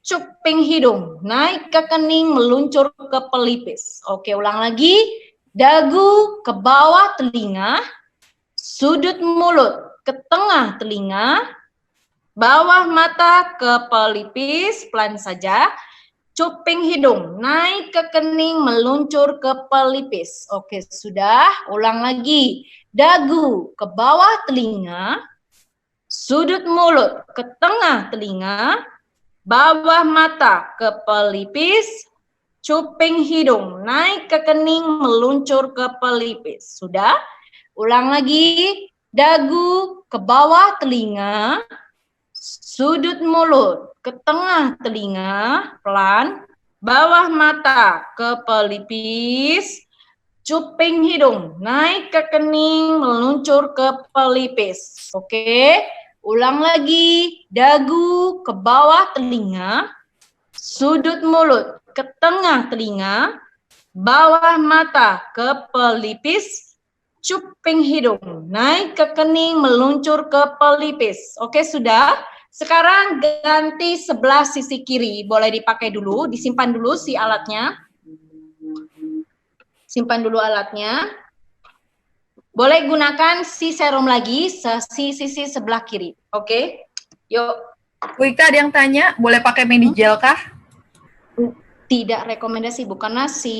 Cuping hidung, naik ke kening, meluncur ke pelipis. Oke, ulang lagi. Dagu ke bawah telinga, sudut mulut ke tengah telinga, bawah mata ke pelipis, pelan saja. Cuping hidung, naik ke kening, meluncur ke pelipis. Oke, sudah. Ulang lagi. Dagu ke bawah telinga, sudut mulut ke tengah telinga, bawah mata ke pelipis, cuping hidung, naik ke kening, meluncur ke pelipis. Sudah? Ulang lagi. Dagu ke bawah telinga, sudut mulut ke tengah telinga, pelan, bawah mata ke pelipis, cuping hidung, naik ke kening, meluncur ke pelipis. Oke? Ulang lagi, dagu ke bawah telinga, sudut mulut ke tengah telinga, bawah mata ke pelipis, cuping hidung, naik ke kening, meluncur ke pelipis. Oke, sudah. Sekarang ganti sebelah sisi kiri. Boleh dipakai dulu, disimpan dulu si alatnya. Simpan dulu alatnya. Boleh gunakan si serum lagi, sisi sebelah kiri. Oke, yuk. Bu Ika, ada yang tanya, boleh pakai Medigel kah? Tidak rekomendasi, Bu, karena si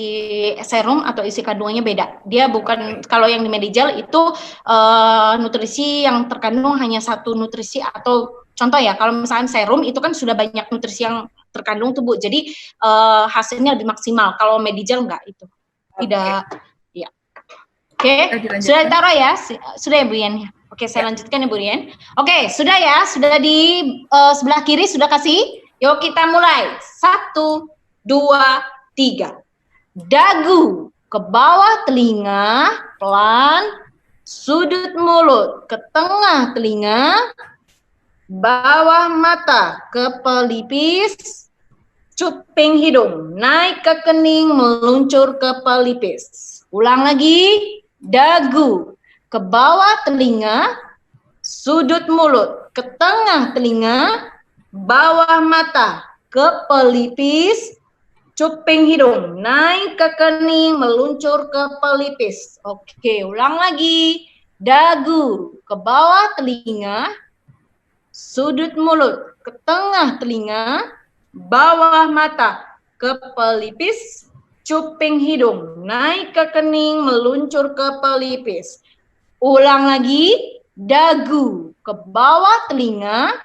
serum atau isi kandungannya beda. Dia bukan, kalau yang di Medigel itu nutrisi yang terkandung hanya 1 nutrisi, atau contoh ya, kalau misalnya serum itu kan sudah banyak nutrisi yang terkandung tuh, Bu. Jadi hasilnya lebih maksimal. Kalau Medigel enggak, itu tidak. Ya. Oke, sudah ditaruh ya? Sudah ya, Bu Yen? Oke, saya lanjutkan ya, Bu Yen. Oke, sudah ya? Sudah di sebelah kiri, sudah kasih? Yuk kita mulai. 1, 2, 3. Dagu ke bawah telinga, pelan. Sudut mulut ke tengah telinga. Bawah mata ke pelipis. Cuping hidung, naik ke kening, meluncur ke pelipis. Ulang lagi. Dagu ke bawah telinga, sudut mulut ke tengah telinga, bawah mata ke pelipis, cuping hidung, naik ke kening, meluncur ke pelipis. Oke, ulang lagi. Dagu ke bawah telinga, sudut mulut ke tengah telinga, bawah mata ke pelipis, cuping hidung, naik ke kening, meluncur ke pelipis. Ulang lagi. Dagu ke bawah telinga,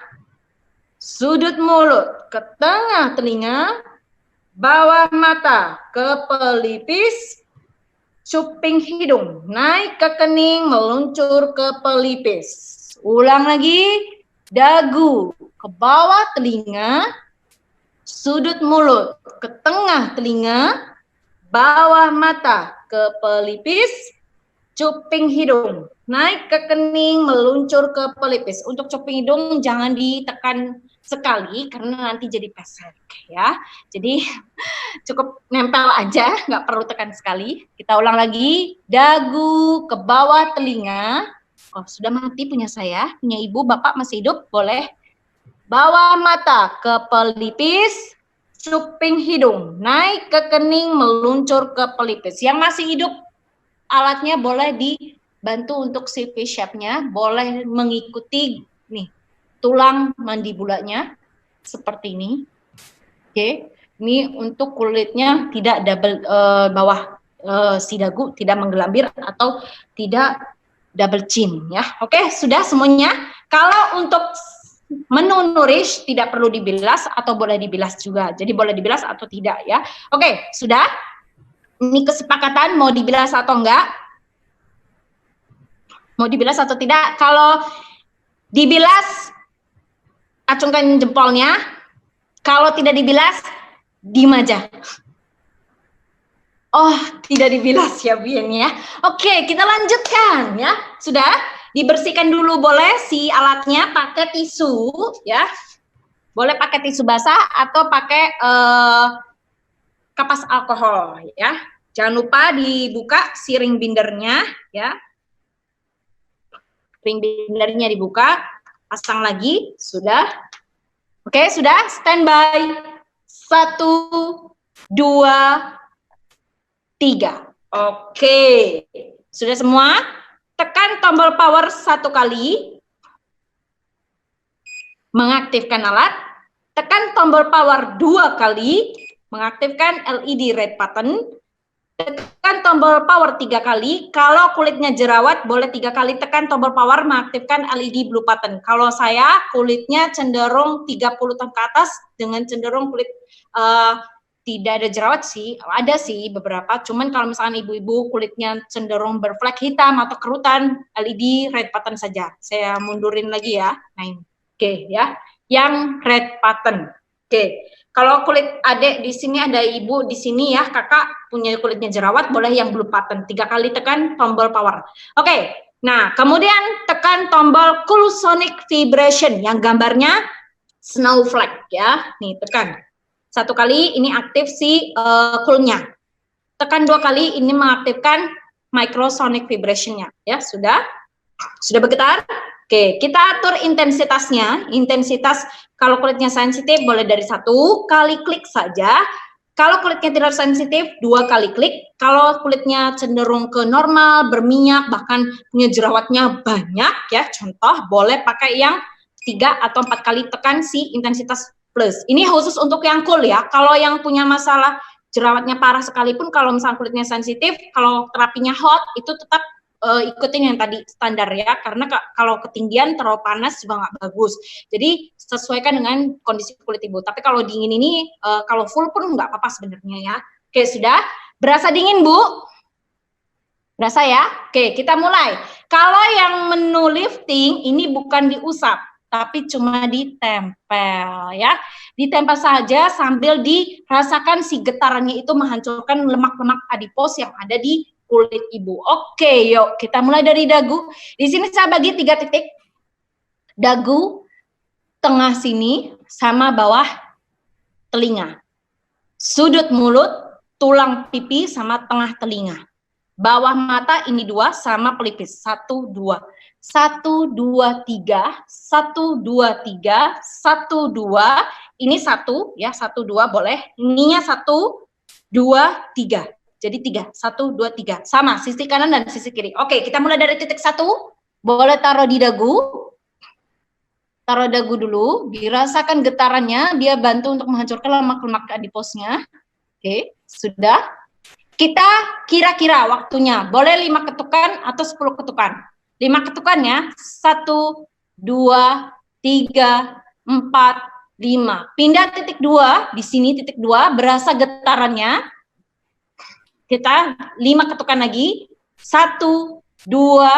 sudut mulut ke tengah telinga, bawah mata ke pelipis, cuping hidung, naik ke kening, meluncur ke pelipis. Ulang lagi. Dagu ke bawah telinga, sudut mulut ke tengah telinga, bawah mata ke pelipis, cuping hidung, naik ke kening, meluncur ke pelipis. Untuk cuping hidung jangan ditekan sekali karena nanti jadi pesek ya. Jadi cukup nempel aja, nggak perlu tekan sekali. Kita ulang lagi, dagu ke bawah telinga. Oh, sudah mati punya saya, punya ibu, bapak masih hidup, boleh. Bawah mata ke pelipis, cuping hidung, naik ke kening, meluncur ke pelipis. Yang masih hidup, alatnya boleh dibantu untuk CV shape-nya, boleh mengikuti nih tulang mandibulanya seperti ini. Oke, ini untuk kulitnya tidak double bawah si dagu tidak menggelambir atau tidak double chin ya. Oke, sudah semuanya. Kalau untuk menu nourish tidak perlu dibilas atau boleh dibilas juga. Jadi boleh dibilas atau tidak ya. Oke, sudah. Ini kesepakatan mau dibilas atau enggak? Mau dibilas atau tidak? Kalau dibilas, acungkan jempolnya. Kalau tidak dibilas, diem aja. Oh, tidak dibilas ya, Bian ya. Oke, kita lanjutkan ya. Sudah? Dibersihkan dulu boleh si alatnya pakai tisu ya. Boleh pakai tisu basah atau pakai kapas alkohol ya. Jangan lupa dibuka si ring bindernya ya. Ring bindernya dibuka, pasang lagi, sudah. Oke, sudah, standby. 1, 2, 3. Oke, sudah semua. Tekan tombol power 1 kali. Mengaktifkan alat. Tekan tombol power 2 kali. Mengaktifkan LED red button. Tekan tombol power 3 kali. Kalau kulitnya jerawat, boleh 3 kali tekan tombol power mengaktifkan LED blue button. Kalau saya kulitnya cenderung 30 tahun ke atas dengan cenderung kulit tidak ada jerawat sih. Ada sih beberapa. Cuman kalau misalkan ibu-ibu kulitnya cenderung berflek hitam atau kerutan, LED red button saja. Saya mundurin lagi ya. Nah, oke ya. Yang red button. Oke. Kalau kulit adik di sini ada ibu di sini ya, kakak punya kulitnya jerawat, boleh yang blue button. 3 kali tekan tombol power. Oke, nah kemudian tekan tombol cool sonic vibration yang gambarnya snowflake ya. Nih tekan. 1 kali ini aktif si coolnya. Tekan 2 kali ini mengaktifkan microsonic vibrationnya. Ya sudah bergetar. Oke, kita atur intensitasnya. Intensitas kalau kulitnya sensitif boleh dari 1 kali klik saja. Kalau kulitnya tidak sensitif 2 kali klik. Kalau kulitnya cenderung ke normal, berminyak, bahkan punya jerawatnya banyak ya. Contoh boleh pakai yang 3 atau 4 kali tekan si intensitas plus. Ini khusus untuk yang cool ya. Kalau yang punya masalah jerawatnya parah sekalipun, kalau misalnya kulitnya sensitif, kalau terapinya hot itu tetap ikutin yang tadi standar ya, karena kalau ketinggian terlalu panas juga nggak bagus. Jadi sesuaikan dengan kondisi kulit ibu. Tapi kalau dingin ini, kalau full pun nggak apa-apa sebenarnya ya. Oke, sudah. Berasa dingin, Bu? Berasa ya? Oke, kita mulai. Kalau yang menu lifting, ini bukan diusap, tapi cuma ditempel ya. Ditempel saja sambil dirasakan si getarannya itu menghancurkan lemak-lemak adipos yang ada di kulit ibu. Oke, yuk kita mulai dari dagu. Di sini saya bagi 3 titik. Dagu, tengah sini, sama bawah telinga. Sudut mulut, tulang pipi, sama tengah telinga. Bawah mata ini 2, sama pelipis. 1, 2. 1, 2, 3. 1, 2, 3. 1, 2. Ini 1, ya 1, 2 boleh. Ininya 1, 2, 3. Jadi 3, 1, 2, 3. Sama, sisi kanan dan sisi kiri. Oke, kita mulai dari titik 1. Boleh taruh di dagu. Taruh dagu dulu. Dirasakan getarannya. Dia bantu untuk menghancurkan lemak-lemak adiposnya. Oke, sudah. Kita kira-kira waktunya. Boleh 5 ketukan atau 10 ketukan. 5 ketukan ya. 1, 2, 3, 4, 5. Pindah titik 2. Di sini titik 2. Berasa getarannya. Kita 5 ketukan lagi. 1, 2,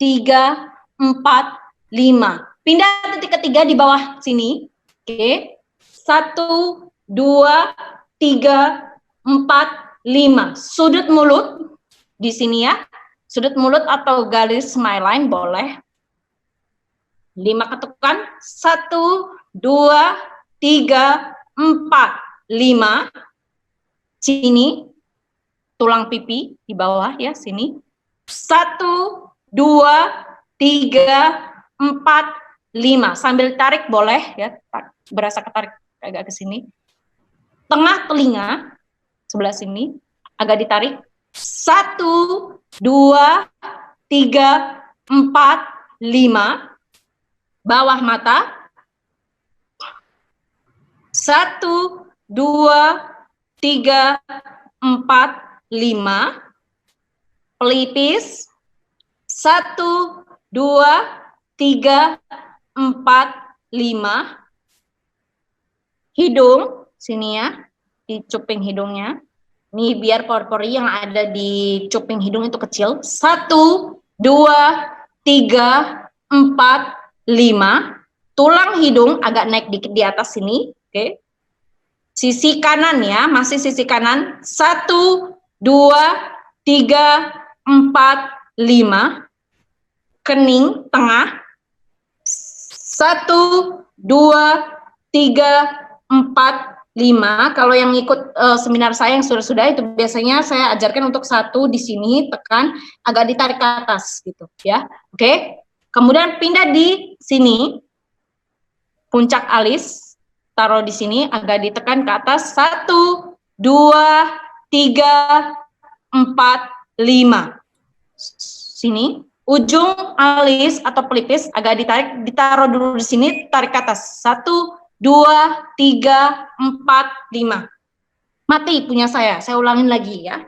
3, 4, 5. Pindah titik ketiga di bawah sini. Oke. 1, 2, 3, 4, 5. Sudut mulut di sini ya. Sudut mulut atau garis smile boleh. 5 ketukan. 1, 2, 3, 4, 5. Sini. Tulang pipi di bawah ya, sini. 1, 2, 3, 4, 5. Sambil tarik boleh ya. Berasa ketarik agak ke sini. Tengah telinga sebelah sini agak ditarik. 1, 2, 3, 4, 5. Bawah mata. 1, 2, 3, 4, 5. Pelipis. 1, 2, 3, 4, 5. Hidung, sini ya, di cuping hidungnya. Ini biar pori-pori yang ada di cuping hidung itu kecil. 1, 2, 3, 4, 5. Tulang hidung agak naik dikit di atas sini. Oke. Sisi kanan ya, masih sisi kanan. 1, 2, 3, 4, 5. Kening tengah. 1, 2, 3, 4, 5. Kalau yang ikut seminar saya yang sudah itu biasanya saya ajarkan untuk 1 di sini, tekan, agak ditarik ke atas gitu ya. Oke. Kemudian pindah di sini. Puncak alis taruh di sini, agak ditekan ke atas. 1, 2, 3, 4, 5. Sini. Ujung alis atau pelipis agak ditaruh dulu di sini, tarik ke atas. 1, 2, 3, 4, 5. Mati punya saya ulangin lagi ya.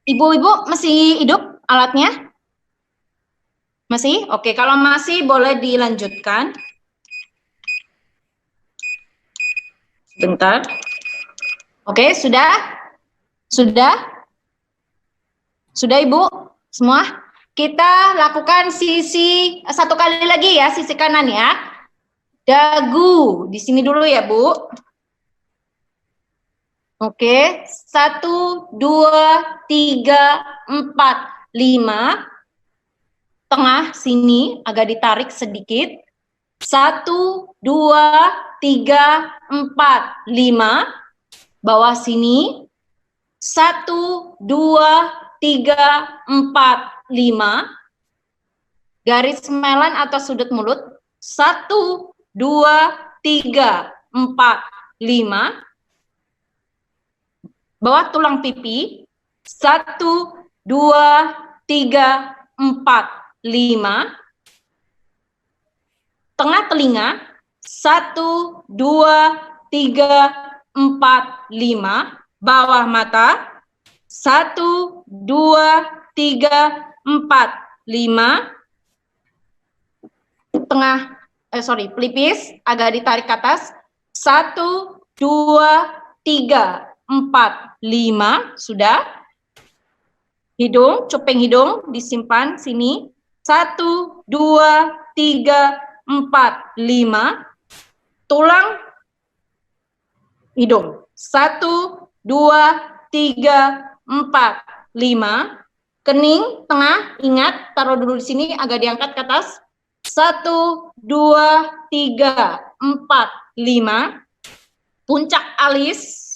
Ibu-ibu masih hidup alatnya? Masih? Oke, kalau masih boleh dilanjutkan. Bentar. Oke, sudah? Sudah? Sudah Ibu? Semua? Kita lakukan sisi satu kali lagi ya, sisi kanan ya. Dagu, di sini dulu ya Bu. Oke, 1, 2, 3, 4, 5. Tengah sini agak ditarik sedikit. 1, 2, 3, 4, 5. Bawah sini. 1, 2, 3, 4, 5. Garis smelan atau sudut mulut. 1, 2, 3, 4, 5. Bawah tulang pipi. 1, 2, 3, 4, 5. Tengah telinga. 1, 2, 3, 4, 5. Bawah mata. 1, 2, 3, 4, 5. Pelipis agak ditarik ke atas. 1, 2, 3, 4, 5. Sudah. Hidung, cuping hidung disimpan sini. 1, 2, 3, 4, 5. Tulang hidung. 1, 2, 3, 4, 5. Kening tengah, ingat taruh dulu di sini, agak diangkat ke atas. 1, 2, 3, 4, 5. Puncak alis,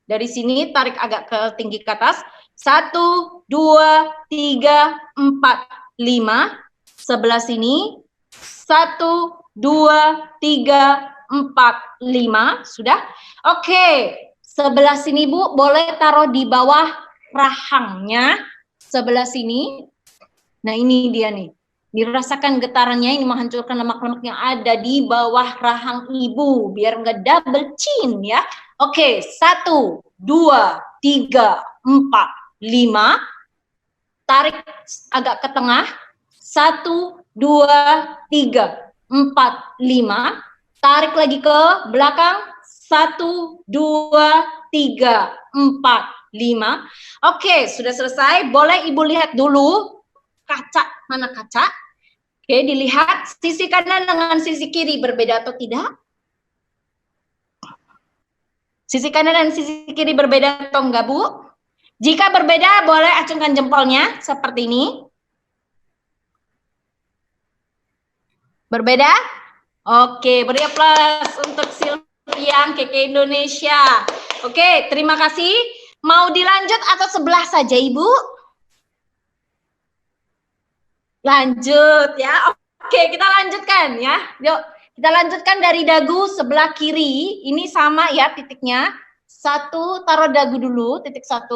dari sini tarik agak ke tinggi ke atas. 1, 2, 3, 4, 5. Sebelah sini. 1, 2, 3, 4, 5. Sudah? Oke. Sebelah sini Bu, boleh taruh di bawah rahangnya. Sebelah sini. Nah ini dia nih. Dirasakan getarannya, ini menghancurkan lemak-lemak yang ada di bawah rahang ibu. Biar nggak double chin ya. Oke, 1, 2, 3, 4, 5. Tarik agak ke tengah. 1, 2, 3, 4, 5. Tarik lagi ke belakang. 1, 2, 3, 4, 5. Oke, sudah selesai. Boleh Ibu lihat dulu kaca. Mana kaca? Oke, dilihat sisi kanan dengan sisi kiri berbeda atau tidak? Sisi kanan dan sisi kiri berbeda atau enggak, Bu? Jika berbeda, boleh acungkan jempolnya seperti ini. Berbeda? Oke, beri aplaus untuk Silviang KK Indonesia. Oke, terima kasih. Mau dilanjut atau sebelah saja, Ibu? Lanjut ya. Oke, kita lanjutkan ya. Yuk, kita lanjutkan dari dagu sebelah kiri. Ini sama ya titiknya. 1, taruh dagu dulu, titik 1.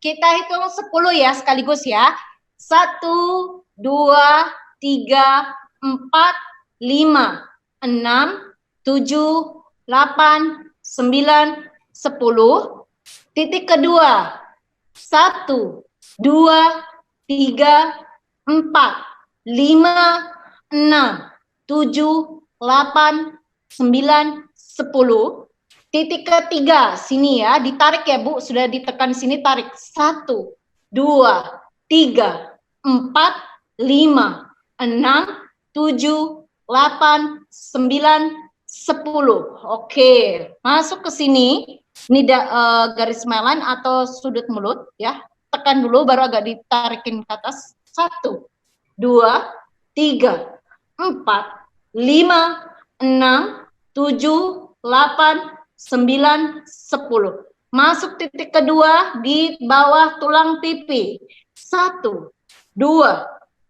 Kita hitung 10 ya sekaligus ya. 1, 2, 3, 4, 5, 6, 7, 8, 9, 10. Titik kedua. 1, 2, 3, 4, 5, 6, 7, 8, 9, 10. Titik ketiga, sini ya, ditarik ya Bu, sudah ditekan sini, tarik. 1, 2, 3, 4, 5, 6, 7, 8, 9, 10. Oke, masuk ke sini. Ini garis melan atau sudut mulut ya. Tekan dulu, baru agak ditarikin ke atas. 1, 2, 3, 4, 5, 6, 7, 8, 9, 10. Masuk titik kedua di bawah tulang pipi. 1, 2,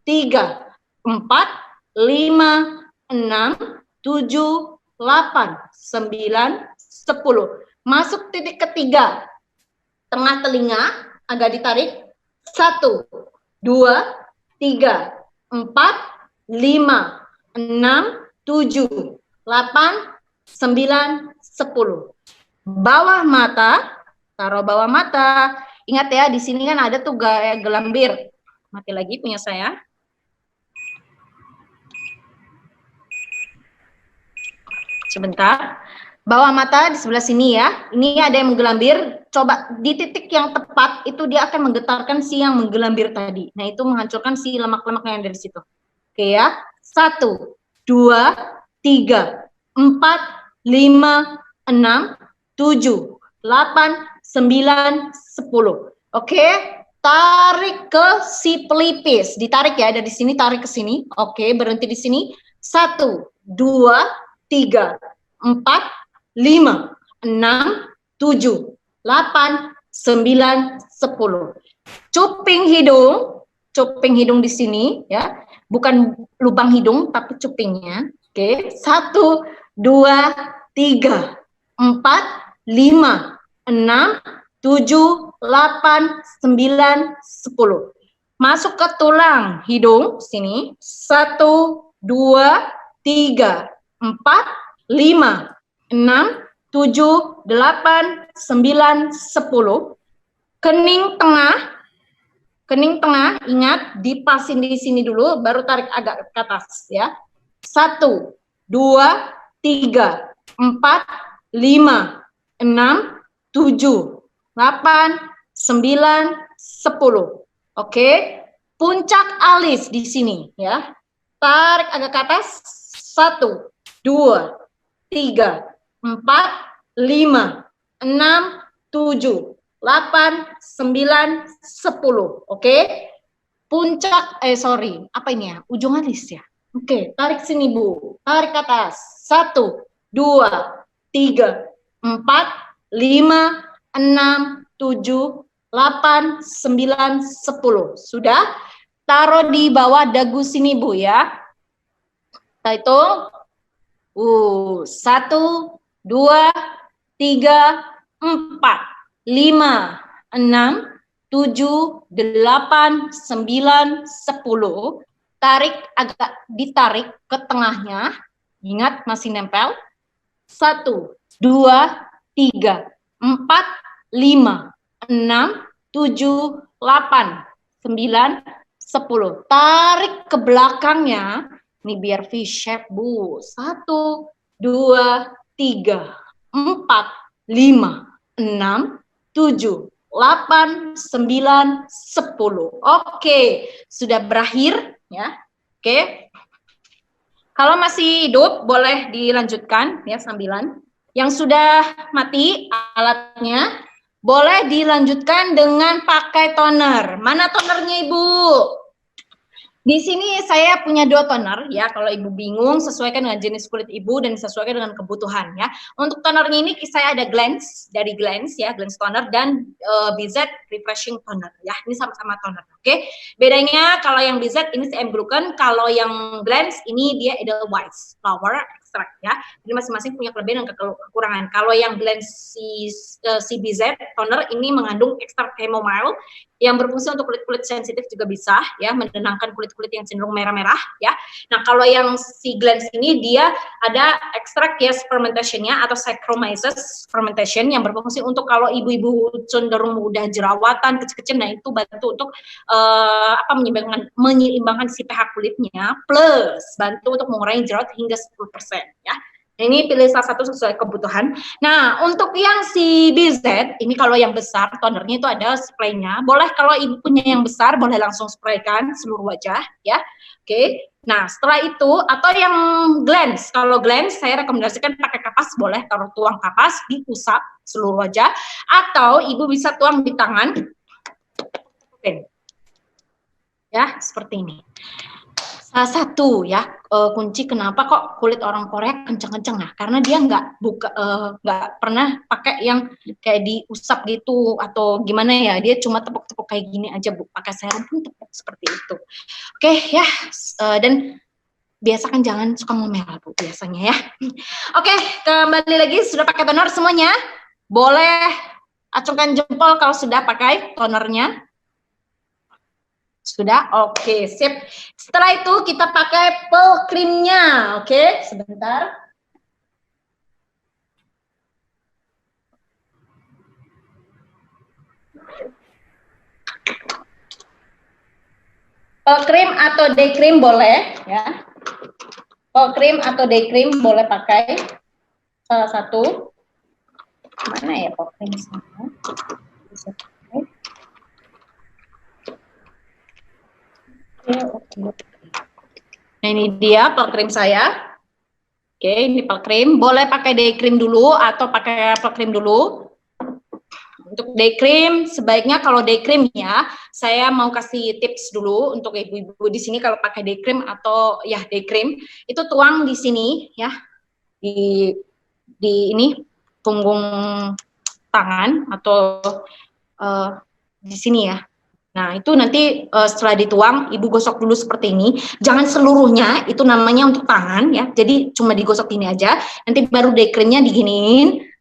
3, 4, 5, 6, 7, 8, 9, 10. Masuk titik ketiga. Tengah telinga agak ditarik. 1, 2, 3, 4, 5, 6, 7, 8, 9, 10. Bawah mata, taruh bawah mata. Ingat ya, di sini kan ada tuh gelambir. Mati lagi punya saya. Sebentar. Bawah mata di sebelah sini ya. Ini ada yang menggelambir. Coba di titik yang tepat itu dia akan menggetarkan si yang menggelambir tadi. Nah, itu menghancurkan si lemak-lemak yang dari situ. Oke ya. 1, 2, 3, 4, 5, 6, 7, 8, 9, 10. Oke. Tarik ke si pelipis. Ditarik ya, dari sini tarik ke sini. Oke, berhenti di sini. 1, 2, 3, 4, 5, 6, 7, 8, 9, 10. Cuping hidung di sini ya, bukan lubang hidung tapi cupingnya. Oke, 1, 2, 3, 4, 5, 6, 7, 8, 9, 10. Masuk ke tulang hidung sini. 1, 2, 3, 4, 5, 6, 7, 8, 9, 10. Kening tengah, ingat dipasin di sini dulu, baru tarik agak ke atas ya. 1, 2, 3, 4, 5, 6, 7, 8, 9, 10. Oke, puncak alis di sini ya. Tarik agak ke atas. 1, 2, 3, 4, 5, 6, 7, 8, 9, 10. Oke. Puncak, apa ini ya? Ujung alis ya. Oke, tarik sini Bu. Tarik ke atas. 1, 2, 3, 4, 5, 6, 7, 8, 9, 10. Sudah? Taruh di bawah dagu sini Bu ya. Kita hitung. 1, 2, 3, 4, 5, 6, 7, 8, 9, 10. Tarik, agak ditarik ke tengahnya. Ingat masih nempel. 1, 2, 3, 4, 5, 6, 7, 8, 9, 10. Tarik ke belakangnya. Ini biar V shape Bu. 1, 2, 3, 4, 5, 6, 7, 8, 9, 10. Oke, sudah berakhir ya. Oke. Kalau masih hidup boleh dilanjutkan ya sambilan. Yang sudah mati alatnya boleh dilanjutkan dengan pakai toner. Mana tonernya Ibu? Di sini saya punya 2 toner ya. Kalau Ibu bingung, sesuaikan dengan jenis kulit Ibu dan sesuaikan dengan kebutuhan ya. Untuk tonernya ini saya ada Glance dari Glance ya, Glance toner dan BZ refreshing toner ya. Ini sama-sama toner. Oke. Bedanya kalau yang BZ ini CM Glucan, kalau yang Glance ini dia Edelweiss flower extract ya. Jadi masing-masing punya kelebihan dan kekurangan. Kalau yang Glance si BZ toner ini mengandung ekstrak chamomile yang berfungsi untuk kulit-kulit sensitif juga bisa ya, menenangkan kulit-kulit yang cenderung merah-merah ya. Nah, kalau yang si Glance ini dia ada ekstrak yes fermentation-nya atau Saccharomyces fermentation yang berfungsi untuk kalau ibu-ibu cenderung mudah jerawatan kecil-kecil, nah itu bantu untuk menyeimbangkan si pH kulitnya, plus bantu untuk mengurangi jerawat hingga 10% ya. Ini pilih salah satu sesuai kebutuhan. Nah, untuk yang si BZ, ini kalau yang besar, tonernya itu ada spraynya. Boleh kalau ibu punya yang besar, boleh langsung spraykan seluruh wajah, ya. Oke. Nah, setelah itu, atau yang Glance. Kalau Glance, saya rekomendasikan pakai kapas, boleh taruh tuang kapas, diusap seluruh wajah. Atau ibu bisa tuang di tangan. Ya, seperti ini. Salah satu ya kunci kenapa kok kulit orang Korea kenceng-kenceng ya, karena dia nggak pernah pakai yang kayak diusap gitu atau gimana ya, dia cuma tepuk-tepuk kayak gini aja Bu, pakai serum pun tepuk seperti itu. Oke ya, dan biasakan jangan suka ngomel Bu biasanya ya. Oke, kembali lagi, sudah pakai toner semuanya, boleh acungkan jempol kalau sudah pakai tonernya. Sudah? Oke, sip. Setelah itu kita pakai pearl creamnya. Oke, sebentar. Pearl cream atau day cream boleh ya. Pearl cream atau day cream boleh pakai salah satu. Mana ya pearl cream sana? Bisa pakai. Oke. Nah, ini dia pearl cream saya. Oke, ini pearl cream. Boleh pakai day cream dulu atau pakai pearl cream dulu. Untuk day cream, sebaiknya kalau day cream ya, saya mau kasih tips dulu untuk ibu-ibu di sini kalau pakai day cream atau ya day cream, itu tuang di sini ya, di ini punggung tangan atau di sini ya. Nah, itu nanti setelah dituang, ibu gosok dulu seperti ini. Jangan seluruhnya, itu namanya untuk tangan ya. Jadi cuma digosok ini aja. Nanti baru day creamnya diginiin,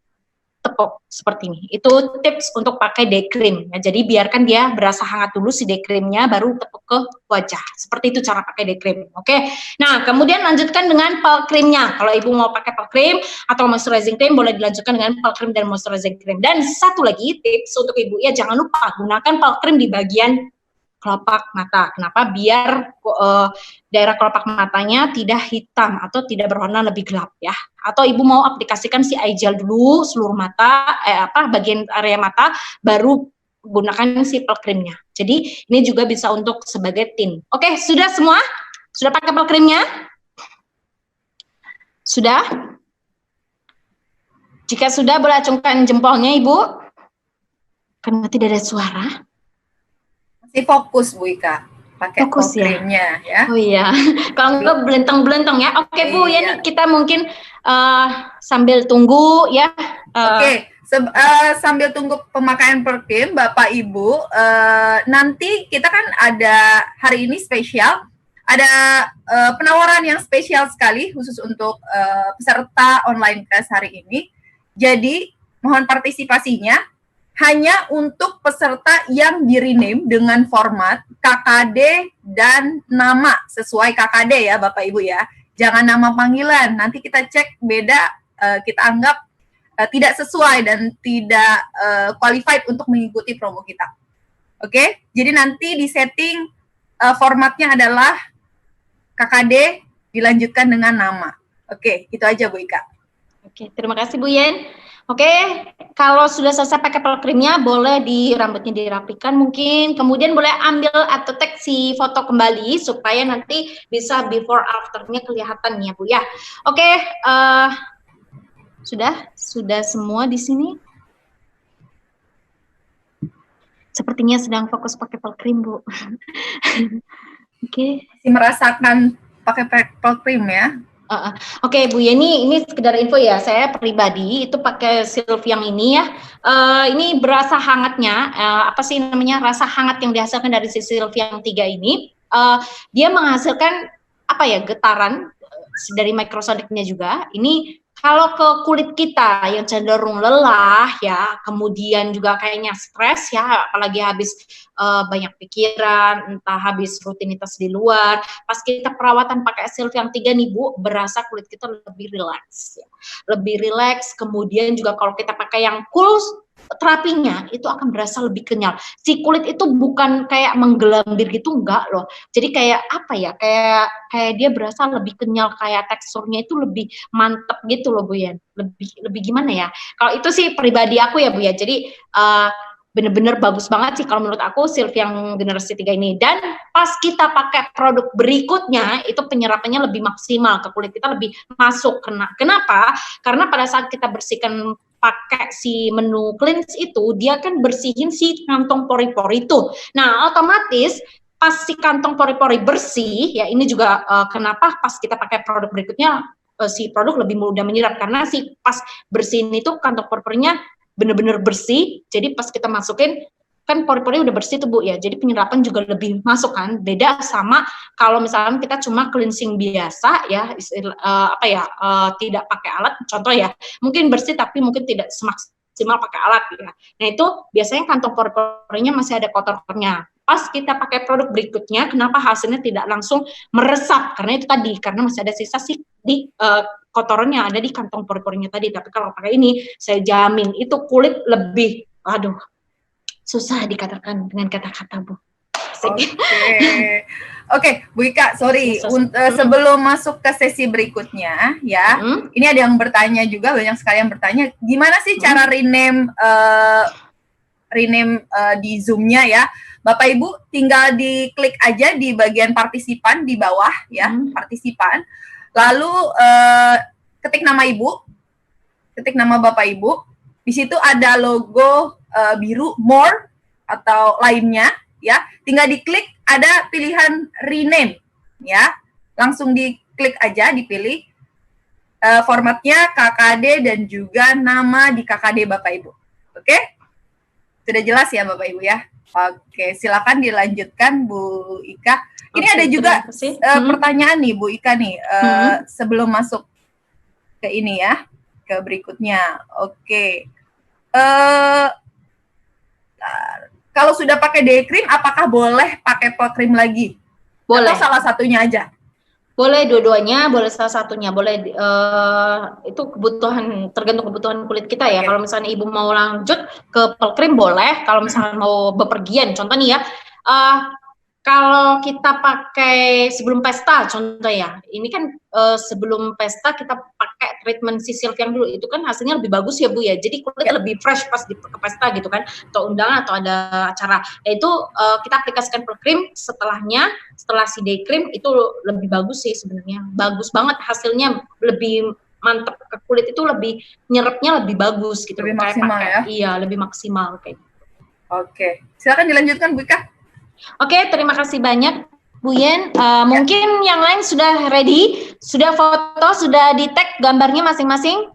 tepuk seperti ini. Itu tips untuk pakai day cream. Ya, jadi biarkan dia berasa hangat dulu si day creamnya, baru tepuk ke wajah. Seperti itu cara pakai day cream. Oke. Nah, kemudian lanjutkan dengan pearl creamnya. Kalau ibu mau pakai pearl cream atau moisturizing cream, boleh dilanjutkan dengan pearl cream dan moisturizing cream. Dan satu lagi tips untuk ibu ya, jangan lupa gunakan pearl cream di bagian kelopak mata. Kenapa? Biar daerah kelopak matanya tidak hitam atau tidak berwarna lebih gelap ya. Atau ibu mau aplikasikan si eye gel dulu seluruh mata, bagian area mata, baru gunakan si pearl creamnya. Jadi ini juga bisa untuk sebagai tint. Oke, sudah semua? Sudah pakai pearl creamnya? Sudah? Jika sudah, boleh acungkan jempolnya Ibu. Karena tidak ada suara. Masih fokus Bu Ika, pakai pearl creamnya ya. Oh iya, kalau enggak belentong-belentong ya. Oke Bu, ya nih kita mungkin sambil tunggu ya. Oke, sambil tunggu pemakaian pearl cream, Bapak Ibu, nanti kita kan ada hari ini spesial, ada penawaran yang spesial sekali khusus untuk peserta online class hari ini. Jadi mohon partisipasinya. Hanya untuk peserta yang di-rename dengan format KKD dan nama sesuai KKD ya Bapak Ibu ya. Jangan nama panggilan, nanti kita cek beda, kita anggap tidak sesuai dan tidak qualified untuk mengikuti promo kita. Oke, jadi nanti di setting formatnya adalah KKD dilanjutkan dengan nama. Oke, itu aja Bu Ika. Oke, terima kasih Bu Yen. Oke, kalau sudah selesai pakai pearl creamnya, boleh rambutnya dirapikan mungkin, kemudian boleh ambil atau tag si foto kembali supaya nanti bisa before afternya kelihatan ya Bu ya. Oke, sudah semua di sini. Sepertinya sedang fokus pakai pelkrim, Bu. Oke. Masih merasakan pakai pelkrim ya? Oke, Bu Yeni, ini sekedar info ya. Saya pribadi itu pakai Silv yang ini ya. Ini berasa hangatnya. Apa sih namanya, rasa hangat yang dihasilkan dari si Silv yang 3 ini? Dia menghasilkan apa ya, getaran dari microsonicnya juga. Ini kalau ke kulit kita yang cenderung lelah ya, kemudian juga kayaknya stres ya, apalagi habis banyak pikiran, entah habis rutinitas di luar, pas kita perawatan pakai Silv yang 3 nih Bu, berasa kulit kita lebih rileks ya. Lebih rileks, kemudian juga kalau kita pakai yang cool, terapinya itu akan berasa lebih kenyal. Si kulit itu bukan kayak menggelambir gitu, enggak loh. Jadi kayak apa ya, kayak dia berasa lebih kenyal, kayak teksturnya itu lebih mantep gitu loh Bu Yen. Lebih gimana ya? Kalau itu sih pribadi aku ya Bu ya. Jadi bener-bener bagus banget sih kalau menurut aku Silv yang generasi 3 ini. Dan pas kita pakai produk berikutnya itu penyerapannya lebih maksimal ke kulit kita, lebih masuk. Kenapa? Karena pada saat kita bersihkan pakai si menu cleanse itu, dia kan bersihin si kantong pori-pori itu. Nah, otomatis pas si kantong pori-pori bersih, ya ini juga kenapa pas kita pakai produk berikutnya si produk lebih mudah menyerap, karena si pas bersihin itu kantong pori-porinya bener-bener bersih, jadi pas kita masukin kan pori-pori udah bersih tuh Bu ya, jadi penyerapan juga lebih masuk kan, beda sama kalau misalnya kita cuma cleansing biasa ya, tidak pakai alat, contoh ya, mungkin bersih tapi mungkin tidak semaksimal pakai alat ya. Nah itu biasanya kantong pori-porinya masih ada kotornya. Pas kita pakai produk berikutnya, kenapa hasilnya tidak langsung meresap? Karena itu tadi, karena masih ada sisa sih di kotorannya ada di kantong pori-porinya tadi. Tapi kalau pakai ini, saya jamin itu kulit lebih, aduh, susah dikatakan dengan kata-kata Bu. Oke, Bu Ika, sorry, sebelum masuk ke sesi berikutnya, ya, ini ada yang bertanya juga, banyak sekali yang bertanya, gimana sih cara rename di Zoom-nya ya? Bapak Ibu tinggal diklik aja di bagian partisipan di bawah ya, partisipan, lalu ketik nama Ibu, ketik nama Bapak Ibu, di situ ada logo biru more atau lainnya ya, tinggal diklik, ada pilihan rename ya, langsung diklik aja, dipilih formatnya KKD dan juga nama di KKD Bapak Ibu. Oke? Sudah jelas ya Bapak Ibu ya? Oke, silakan dilanjutkan Bu Ika. Ini ada juga pertanyaan nih Bu Ika nih, sebelum masuk ke ini ya, ke berikutnya. Oke. Kalau sudah pakai day cream, apakah boleh pakai pelkrim lagi? Boleh. Atau salah satunya aja? Boleh dua-duanya, boleh salah satunya, boleh itu kebutuhan, tergantung kebutuhan kulit kita ya. Kalau misalnya Ibu mau lanjut ke pelkrim boleh, kalau misalnya mau bepergian, contoh nih ya, kalau kita pakai sebelum pesta, contoh ya, ini kan sebelum pesta kita pakai treatment si Silv yang dulu, itu kan hasilnya lebih bagus ya Bu ya, jadi kulit lebih fresh pas ke pesta gitu kan, atau undangan atau ada acara, yaitu kita aplikasikan pelkrim setelahnya, setelah si day cream itu lebih bagus sih sebenarnya, bagus banget hasilnya, lebih mantep ke kulit itu, lebih nyerapnya lebih bagus gitu, lebih maksimal ya? Iya, lebih maksimal kayak gitu. Oke, silakan dilanjutkan Bu Ika. Oke, terima kasih banyak Bu Yen. Mungkin yang lain sudah ready, sudah foto, sudah di tag gambarnya masing-masing?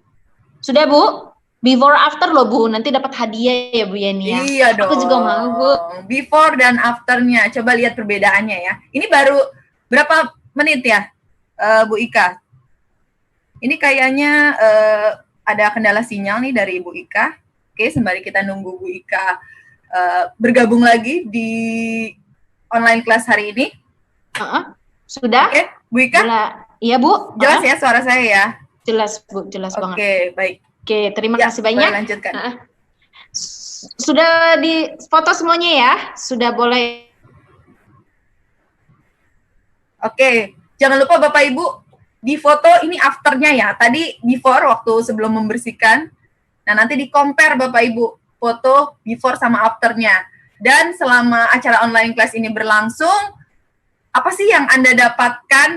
Sudah Bu? Before after loh Bu, nanti dapat hadiah ya Bu Yen ya. Iya dong. Aku juga mau Bu. Before dan afternya, coba lihat perbedaannya ya. Ini baru berapa menit ya Bu Ika? Ini kayaknya ada kendala sinyal nih dari Bu Ika. Oke, sembari kita nunggu Bu Ika bergabung lagi di online kelas hari ini. Sudah? Oke, Bu Ika? Iya Bu. Jelas ya suara saya ya? Jelas Bu, jelas banget. Oke, baik. Oke, terima kasih banyak. Lanjutkan. Sudah di foto semuanya ya? Sudah boleh. Oke, jangan lupa Bapak Ibu, di foto ini afternya ya. Tadi before waktu sebelum membersihkan. Nah, nanti di compare Bapak Ibu foto before sama afternya. Dan selama acara online class ini berlangsung, apa sih yang Anda dapatkan,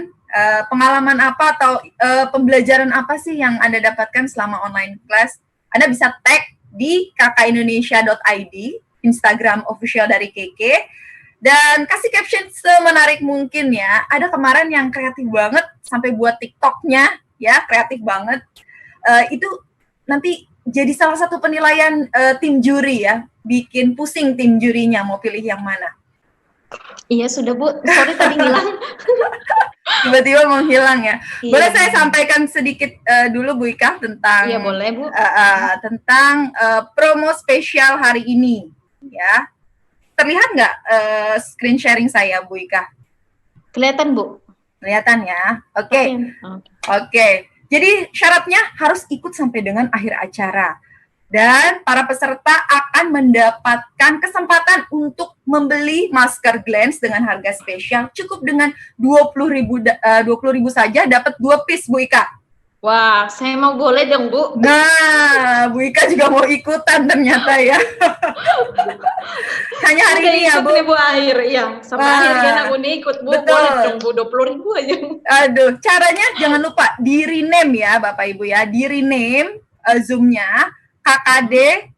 pengalaman apa atau pembelajaran apa sih yang Anda dapatkan selama online class? Anda bisa tag di kkindonesia.id Instagram official dari Keke. Dan kasih caption semenarik mungkin ya. Ada kemarin yang kreatif banget sampai buat TikToknya ya, kreatif banget. Itu nanti jadi salah satu penilaian tim juri ya. Bikin pusing tim jurinya mau pilih yang mana. Iya sudah Bu, sorry tadi hilang. Tiba-tiba menghilang ya. Iya. Boleh saya sampaikan sedikit dulu Bu Ika tentang Iya boleh Bu. Tentang promo spesial hari ini ya. Terlihat nggak screen sharing saya Bu Ika? Kelihatan Bu. Kelihatan ya. Oke. Jadi syaratnya harus ikut sampai dengan akhir acara. Dan para peserta akan mendapatkan kesempatan untuk membeli masker Glance dengan harga spesial cukup dengan 20.000 saja dapat 2 piece Bu Ika. Wah, saya mau boleh dong Bu. Nah, Bu Ika juga mau ikutan ternyata ya. Hanya hari ini ya Bu. Nih Bu akhir, iya. Sampai akhir kan aku nih ikut Bu. Betul. Boleh dong Bu, 20.000 aja. Aduh, caranya jangan lupa di rename ya Bapak Ibu ya. Di rename Zoom-nya KKD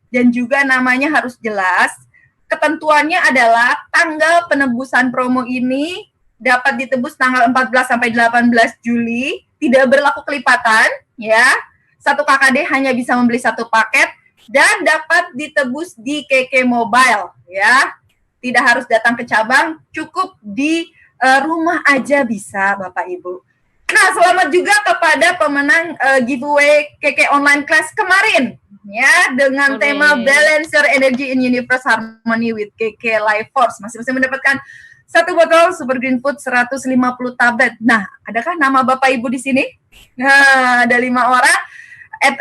dan juga namanya harus jelas. Ketentuannya adalah tanggal penebusan promo ini dapat ditebus tanggal 14 sampai 18 Juli, tidak berlaku kelipatan ya. Satu KKD hanya bisa membeli 1 paket dan dapat ditebus di Keke Mobile ya. Tidak harus datang ke cabang, cukup di rumah aja bisa Bapak Ibu. Nah, selamat juga kepada pemenang giveaway Keke Online Class kemarin ya, dengan tema Balancer Energy in Universe Harmony with Keke Life Force. Masing-masing mendapatkan 1 botol Super Green Food 150 tablet. Nah, adakah nama Bapak Ibu di sini? Nah, ada 5 orang.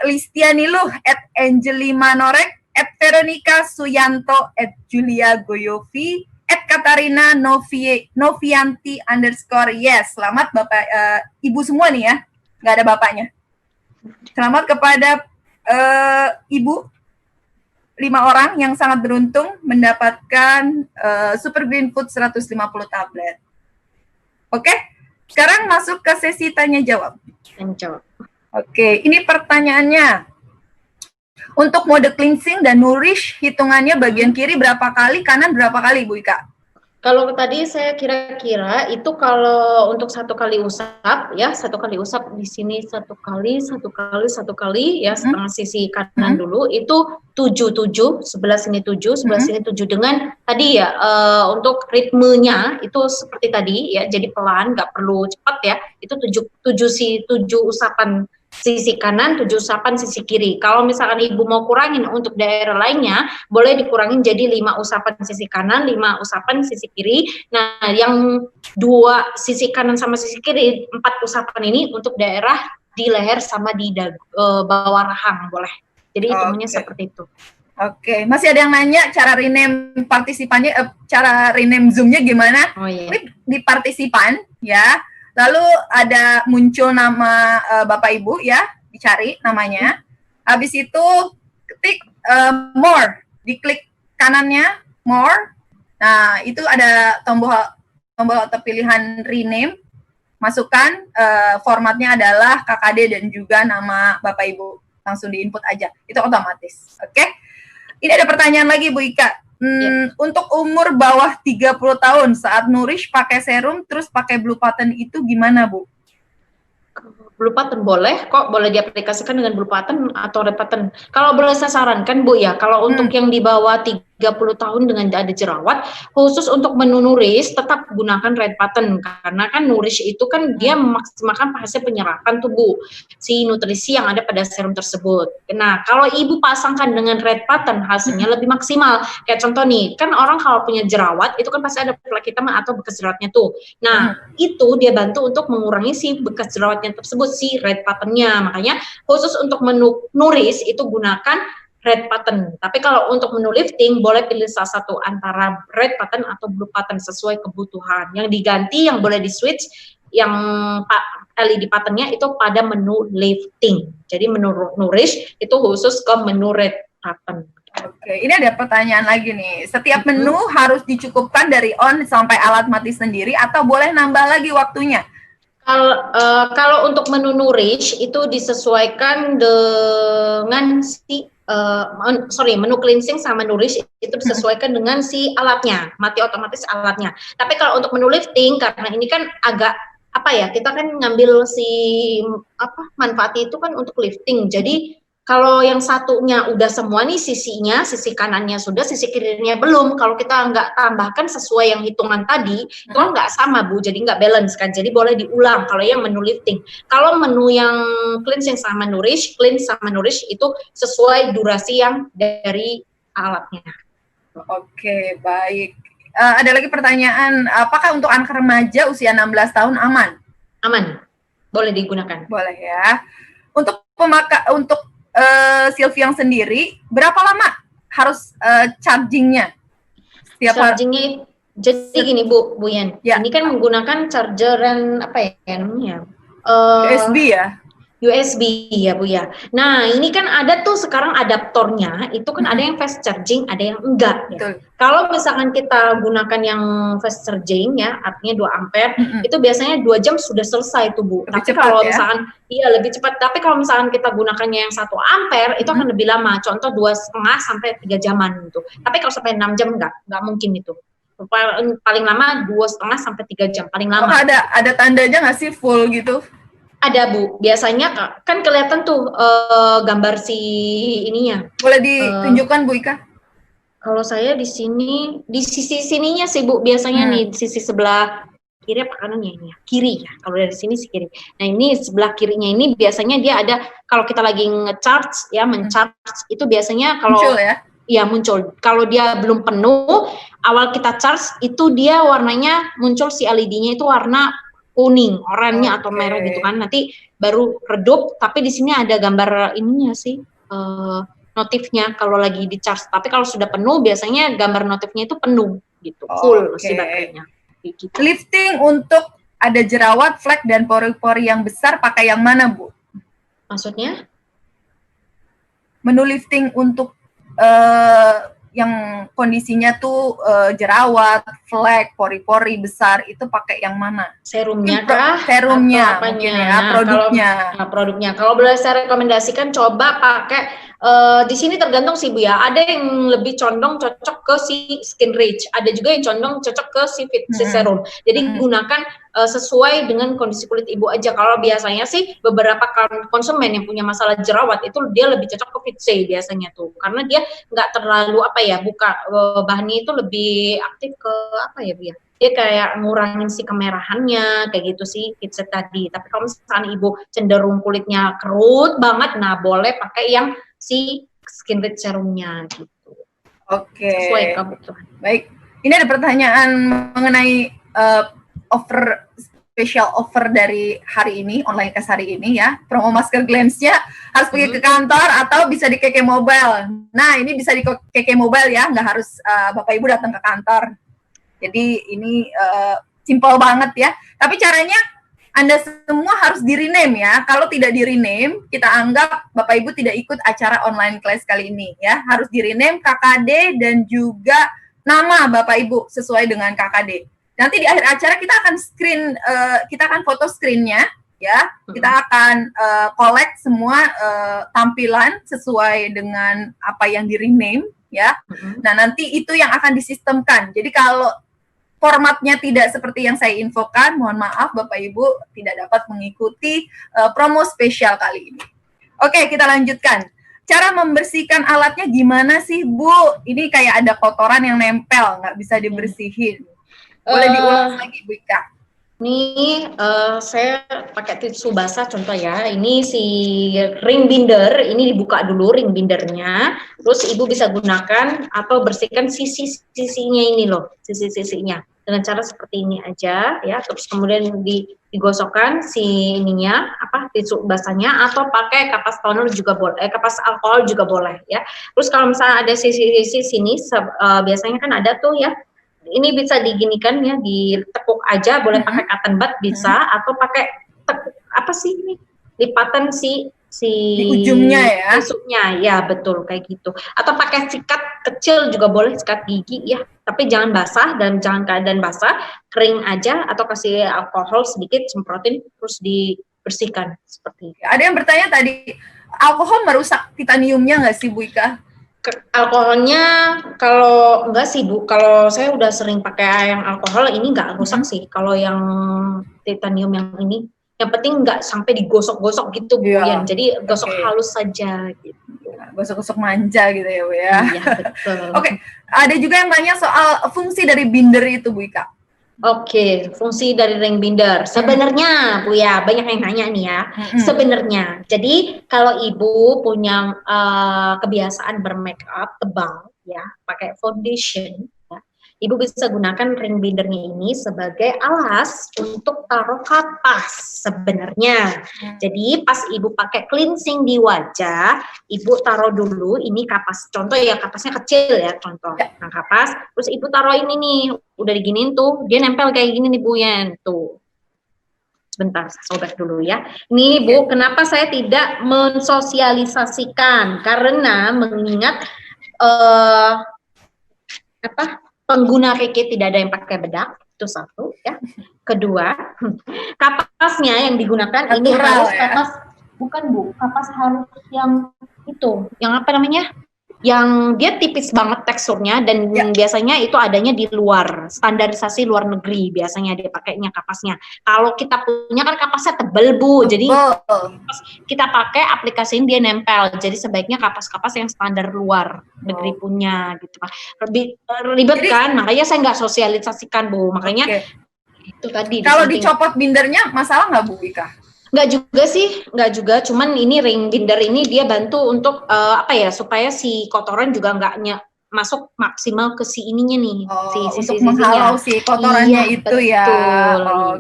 @Listianiluh, @Angelima Norek, @Veronica Suyanto, @Julia Goyovi, @Katarina Novianti _ yes. Selamat Bapak Ibu semua nih ya, nggak ada bapaknya. Selamat kepada Ibu 5 orang yang sangat beruntung mendapatkan Super Green Food 150 tablet. Oke, sekarang masuk ke sesi tanya jawab. Oke, ini pertanyaannya. Untuk mode cleansing dan nourish, hitungannya bagian kiri berapa kali, kanan berapa kali Bu Ika? Kalau tadi saya kira-kira itu kalau untuk 1 kali usap ya, 1 kali usap di sini 1 kali ya, setengah sisi kanan dulu itu 7, sebelah sini 7, sebelah sini 7 dengan tadi ya untuk ritmenya itu seperti tadi ya, jadi pelan, nggak perlu cepat ya. Itu 7 usapan sisi kanan, 7 usapan sisi kiri. Kalau misalkan Ibu mau kurangin untuk daerah lainnya, boleh dikurangin jadi 5 usapan sisi kanan, 5 usapan sisi kiri. Nah, yang 2 sisi kanan sama sisi kiri, 4 usapan ini untuk daerah di leher sama di bawah rahang boleh. Jadi hitungannya seperti itu. Oke, masih ada yang nanya cara rename partisipannya, cara rename Zoom-nya gimana? Klik di partisipan ya. Lalu ada muncul nama Bapak Ibu ya, dicari namanya. Habis itu ketik more, diklik kanannya more. Nah, itu ada tombol atau pilihan rename. Masukkan formatnya adalah KKD dan juga nama Bapak Ibu. Langsung di-input aja. Itu otomatis. Oke. Ini ada pertanyaan lagi Bu Ika. Untuk umur bawah 30 tahun saat nourish pakai serum terus pakai blue button itu gimana Bu? Blue button boleh kok, boleh diaplikasikan dengan blue button atau red button. Kalau boleh saya sarankan Bu ya, kalau untuk yang di bawah 30 tahun dengan ada jerawat, khusus untuk menu nourish tetap gunakan red button karena kan nourish itu kan dia memaksimalkan hasil penyerapan tubuh si nutrisi yang ada pada serum tersebut. Nah, kalau Ibu pasangkan dengan red button hasilnya lebih maksimal. Kayak contoh nih, kan orang kalau punya jerawat itu kan pasti ada plak hitam atau bekas jerawatnya tuh. Nah, itu dia bantu untuk mengurangi si bekas jerawatnya tersebut, si red button-nya. Makanya khusus untuk menu nourish itu gunakan red button. Tapi kalau untuk menu lifting boleh pilih salah satu antara red button atau blue button sesuai kebutuhan. Yang diganti yang boleh di switch yang LED button-nya itu pada menu lifting. Jadi menu nourish itu khusus ke menu red button. Oke, ini ada pertanyaan lagi nih. Setiap menu harus dicukupkan dari on sampai alat mati sendiri atau boleh nambah lagi waktunya? Kalau untuk menu nourish itu disesuaikan dengan si menu cleansing sama nourish itu disesuaikan dengan si alatnya, mati otomatis alatnya. Tapi kalau untuk menu lifting, karena ini kan agak apa ya, kita kan ngambil si manfaatnya itu kan untuk lifting. Jadi kalau yang satunya udah semua nih sisinya, sisi kanannya sudah, sisi kirinya belum. Kalau kita nggak tambahkan sesuai yang hitungan tadi, itu kan nggak sama Bu, jadi nggak balance kan. Jadi boleh diulang kalau yang menu lifting. Kalau menu yang cleansing sama nourish, cleanse sama nourish itu sesuai durasi yang dari alatnya. Oke, baik. Ada lagi pertanyaan, apakah untuk anak remaja usia 16 tahun aman? Aman, boleh digunakan. Boleh ya. Untuk Silviang sendiri, berapa lama harus chargingnya? Chargingnya, jadi gini Bu Yan, ya. Ini kan menggunakan chargeran apa ya namanya? USB ya? USB ya Bu ya. Nah ini kan ada tuh sekarang adaptornya, itu kan ada yang fast charging, ada yang enggak. Ya. Kalau misalkan kita gunakan yang fast charging ya, artinya 2 ampere, itu biasanya 2 jam sudah selesai tuh Bu. Lebih tapi kalau misalkan, iya lebih cepat. Tapi kalau misalkan kita gunakannya yang 1 ampere, itu akan lebih lama. Contoh 2,5 sampai 3 jaman gitu. Tapi kalau sampai 6 jam enggak mungkin itu. Paling lama 2,5 sampai 3 jam paling lama. Oh, ada tandanya nggak sih full gitu? Ada Bu, biasanya kan kelihatan tuh gambar si ininya. Boleh ditunjukkan Bu Ika? Kalau saya di sini, di sisi sininya sih Bu, biasanya nih di sisi sebelah kiri apa kanannya ini ya? Kiri ya, kalau dari sini sih kiri. Nah ini sebelah kirinya ini biasanya dia ada, kalau kita lagi nge-charge ya, men-charge itu biasanya kalau muncul ya? Iya muncul. Kalau dia belum penuh, awal kita charge itu dia warnanya muncul si LED-nya itu warna kuning, oranye atau merah gitu kan. Nanti baru redup, tapi di sini ada gambar ininya sih, notifnya kalau lagi di charge. Tapi kalau sudah penuh, biasanya gambar notifnya itu penuh gitu, full si baterainya. Gitu. Lifting untuk ada jerawat, flek dan pori-pori yang besar pakai yang mana Bu? Maksudnya? Menu lifting untuk yang kondisinya tuh jerawat, flek, pori-pori besar itu pakai yang mana? Serumnya kah? Serumnya, ya, produknya. Produknya. Kalau boleh saya rekomendasikan coba pakai di sini tergantung sih Bu ya. Ada yang lebih condong cocok ke si Skin Rich, ada juga yang condong cocok ke si Fit Serum. Jadi gunakan sesuai dengan kondisi kulit ibu aja. Kalau biasanya sih beberapa konsumen yang punya masalah jerawat itu dia lebih cocok ke Fit C biasanya tuh, karena dia nggak terlalu bahannya itu lebih aktif ke apa ya Bu ya, dia kayak ngurangin si kemerahannya kayak gitu sih Fit C tadi. Tapi kalau misalnya ibu cenderung kulitnya kerut banget, nah boleh pakai yang si Skin Rich serumnya gitu. Oke. Sesuai kebutuhan. Baik, ini ada pertanyaan mengenai special offer dari hari ini, online class hari ini ya. Promo masker Glance-nya harus pergi ke kantor atau bisa di KK Mobile. Nah, ini bisa di KK Mobile ya, nggak harus Bapak Ibu datang ke kantor. Jadi ini simple banget ya. Tapi caranya Anda semua harus di-rename ya. Kalau tidak di-rename, kita anggap Bapak Ibu tidak ikut acara online class kali ini ya. Harus di-rename KKD dan juga nama Bapak Ibu sesuai dengan KKD. Nanti di akhir acara kita akan foto screen-nya ya. Kita akan collect semua tampilan sesuai dengan apa yang di-rename ya. Nah, nanti itu yang akan disistemkan. Jadi kalau formatnya tidak seperti yang saya infokan, mohon maaf Bapak Ibu tidak dapat mengikuti promo spesial kali ini. Oke, kita lanjutkan. Cara membersihkan alatnya gimana sih Bu? Ini kayak ada kotoran yang nempel, nggak bisa dibersihin. Boleh diulang lagi Bu Ika? Ini saya pakai tisu basah contoh ya. Ini si ring binder, ini dibuka dulu ring bindernya. Terus Ibu bisa gunakan atau bersihkan sisi-sisinya ini loh, sisi-sisinya. Dengan cara seperti ini aja ya. Terus kemudian digosokkan si ininya, tisu basahnya, atau pakai kapas toner juga boleh, kapas alkohol juga boleh ya. Terus kalau misalnya ada sisi-sisi sini, biasanya kan ada tuh ya. Ini bisa diginikan ya, ditekuk aja, boleh pakai cotton bud bisa, atau pakai lipatan si di ujungnya ya, tusuknya ya, betul kayak gitu. Atau pakai sikat kecil juga boleh, sikat gigi ya, tapi jangan basah dan jangan keadaan basah, kering aja, atau kasih alkohol sedikit, semprotin terus dibersihkan seperti itu. Ada yang bertanya tadi, alkohol merusak titaniumnya nggak sih, Bu Ika? Alkoholnya kalau enggak sih Bu, kalau saya udah sering pakai yang alkohol ini nggak rusak sih. Kalau yang titanium yang ini, yang penting nggak sampai digosok-gosok gitu Bu Yan. Jadi gosok halus saja gitu. Gosok-gosok manja gitu ya Bu ya. Iya betul. Oke, ada juga yang tanya soal fungsi dari binder itu Bu Ika. Oke, fungsi dari ring binder. Sebenarnya, Bu ya, banyak yang nanya nih ya. Sebenarnya, jadi kalau Ibu punya kebiasaan bermake up tebal, ya, pakai foundation, ya, Ibu bisa gunakan ring bindernya ini sebagai alas untuk taruh kapas sebenarnya. Jadi pas Ibu pakai cleansing di wajah, Ibu taruh dulu ini kapas. Contoh ya, kapasnya kecil ya, contoh. Nah, kapas, terus Ibu taruh ini nih, udah diginiin tuh, dia nempel kayak gini nih Bu Yan, tuh. Sebentar, sobek dulu ya. Ini Bu, kenapa saya tidak mensosialisasikan? Karena mengingat pengguna Riki tidak ada yang pakai bedak, itu satu ya. Kedua, kapasnya yang digunakan ini harus kapas, bukan Bu, kapas harus yang itu, yang apa namanya? Yang dia tipis banget teksturnya dan biasanya itu adanya di luar, standarisasi luar negeri biasanya dia pakainya kapasnya. Kalau kita punya kan kapasnya tebel Bu, jadi kita pakai aplikasiin dia nempel. Jadi sebaiknya kapas-kapas yang standar luar negeri punya gitu Pak. Lebih ribet kan, makanya saya nggak sosialisasikan Bu. Makanya itu tadi. Kalau dicopot bindernya masalah nggak Bu Ika? Nggak juga sih, nggak juga. Cuman ini ring binder ini dia bantu untuk supaya si kotoran juga nggak masuk maksimal ke si ininya nih, untuk menghalau si kotorannya itu ya.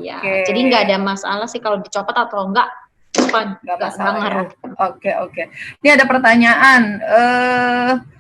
Iya. Jadi nggak ada masalah sih kalau dicopot atau enggak. Nggak masalah. Oke. Ini ada pertanyaan.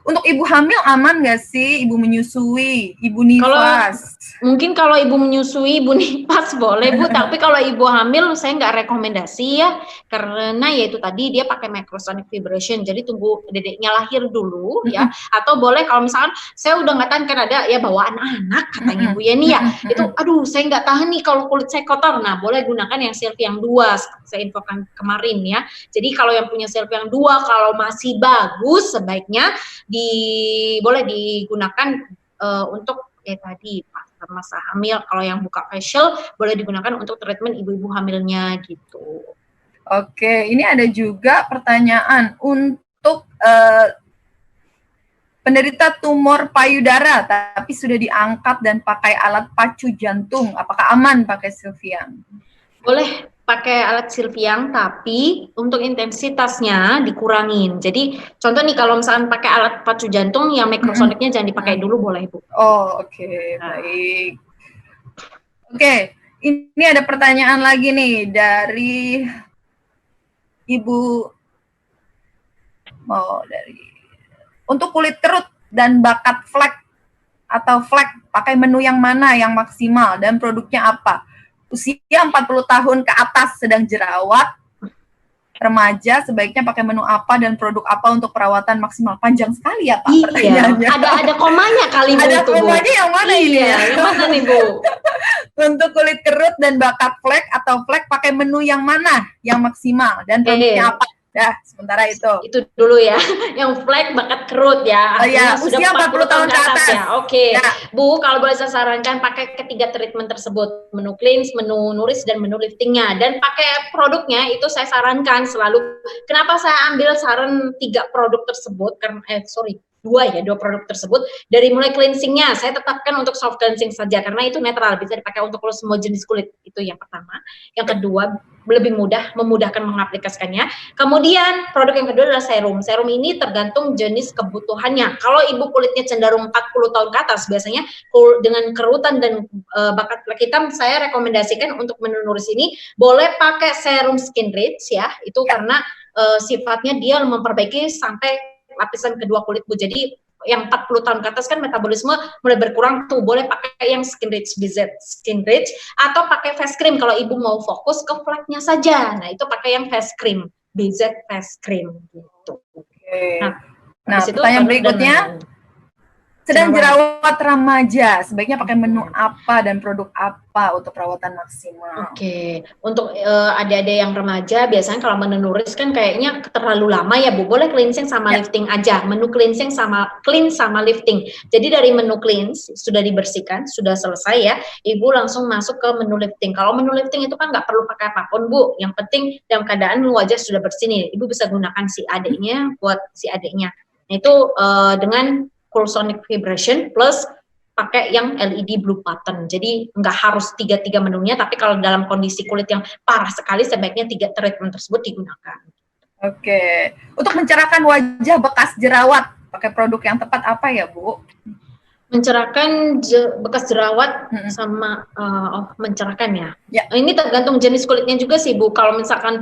Untuk ibu hamil aman nggak sih? Ibu menyusui, ibu nifas? Mungkin kalau ibu menyusui, ibu nifas boleh Bu, tapi kalau ibu hamil saya nggak rekomendasi ya, karena ya itu tadi dia pakai microsonic vibration, jadi tunggu dedeknya lahir dulu ya, atau boleh kalau misalkan saya udah nggak tahan kan ada ya bawa anak katanya Bu Yeni ya, itu aduh saya nggak tahan nih kalau kulit saya kotor, nah boleh gunakan yang Sylvie yang 2, saya infokan kemarin ya. Jadi kalau yang punya Sylvie yang 2 kalau masih bagus sebaiknya boleh digunakan untuk tadi masa hamil. Kalau yang buka facial boleh digunakan untuk treatment ibu-ibu hamilnya gitu. Oke, ini ada juga pertanyaan untuk penderita tumor payudara tapi sudah diangkat dan pakai alat pacu jantung, apakah aman pakai Sylviang? Boleh pakai alat Sylviang, tapi untuk intensitasnya dikurangin. Jadi contoh nih kalau misalkan pakai alat pacu jantung yang microsonicnya jangan dipakai dulu, boleh Bu. Baik. Oke, ini ada pertanyaan lagi nih dari Ibu untuk kulit kerut dan bakat flek atau flek pakai menu yang mana yang maksimal dan produknya apa? Usia 40 tahun ke atas sedang jerawat, remaja sebaiknya pakai menu apa dan produk apa untuk perawatan maksimal? Panjang sekali ya Pak pertanyaannya. Ada komanya kali Bu. Ada komanya yang mana ini ya? Yang mana nih Bu? Untuk kulit kerut dan bakat flek atau flek pakai menu yang mana yang maksimal dan produknya apa? Dah, sementara itu. Itu dulu ya. Yang flek bakat kerut ya. Usia 40 tahun ke atas ya. Oke. Bu, kalau boleh saya sarankan pakai ketiga treatment tersebut. Menu cleanse, menu nourish, dan menu liftingnya. Dan pakai produknya itu saya sarankan selalu. Kenapa saya ambil saran 3 produk tersebut? Karena, 2 produk tersebut. Dari mulai cleansingnya, saya tetapkan untuk soft cleansing saja. Karena itu netral, bisa dipakai untuk semua jenis kulit. Itu yang pertama. Yang kedua, lebih memudahkan mengaplikasikannya. Kemudian produk yang kedua adalah serum. Serum ini tergantung jenis kebutuhannya. Kalau ibu kulitnya cenderung 40 tahun ke atas, biasanya dengan kerutan dan bakat flek hitam, saya rekomendasikan untuk menu nourish ini boleh pakai serum Skin Rich ya. Itu karena sifatnya dia memperbaiki sampai lapisan kedua kulit Bu. Jadi yang 40 tahun ke atas kan metabolisme mulai berkurang tuh, boleh pakai yang Skin Rich, BZ Skin Rich, atau pakai face cream kalau ibu mau fokus ke fleknya saja. Nah itu pakai yang face cream, BZ face cream gitu. Nah pertanyaan berikutnya, Sedang jerawat remaja, sebaiknya pakai menu apa dan produk apa untuk perawatan maksimal? Oke, untuk adik-adik yang remaja biasanya kalau menulis kan kayaknya terlalu lama ya Bu. Boleh cleansing sama lifting aja. Menu cleansing sama clean sama lifting. Jadi dari menu cleanse sudah dibersihkan, sudah selesai ya. Ibu langsung masuk ke menu lifting. Kalau menu lifting itu kan nggak perlu pakai apapun Bu. Yang penting dalam keadaan wajah sudah bersih nih. Ibu bisa gunakan si adiknya buat si adiknya. Nah, itu dengan Cool Sonic Vibration plus pakai yang LED blue button. Jadi nggak harus tiga menunya, tapi kalau dalam kondisi kulit yang parah sekali, sebaiknya 3 treatment tersebut digunakan. Oke, untuk mencerahkan wajah bekas jerawat, pakai produk yang tepat apa ya, Bu? Mencerahkan bekas jerawat sama mencerahkan ya. Ini tergantung jenis kulitnya juga sih Bu. Kalau misalkan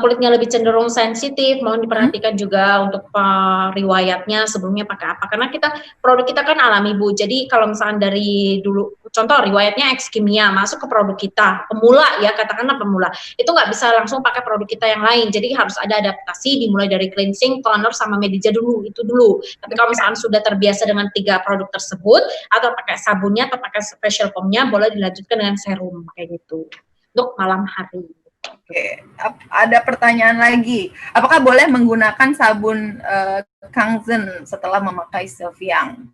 kulitnya lebih cenderung sensitif, mohon diperhatikan juga untuk riwayatnya sebelumnya pakai apa. Karena produk kita kan alami Bu. Jadi kalau misalkan dari dulu, contoh riwayatnya ekskimia masuk ke produk kita, pemula ya, katakanlah pemula, itu nggak bisa langsung pakai produk kita yang lain. Jadi harus ada adaptasi dimulai dari cleansing, toner sama medija dulu, itu dulu. Tapi kalau misalkan sudah terbiasa dengan 3 produk tersebut atau pakai sabunnya atau pakai special foamnya, boleh dilanjutkan dengan serum kayak gitu untuk malam hari. Oke, ada pertanyaan lagi. Apakah boleh menggunakan sabun Kangzen setelah memakai Sylviang?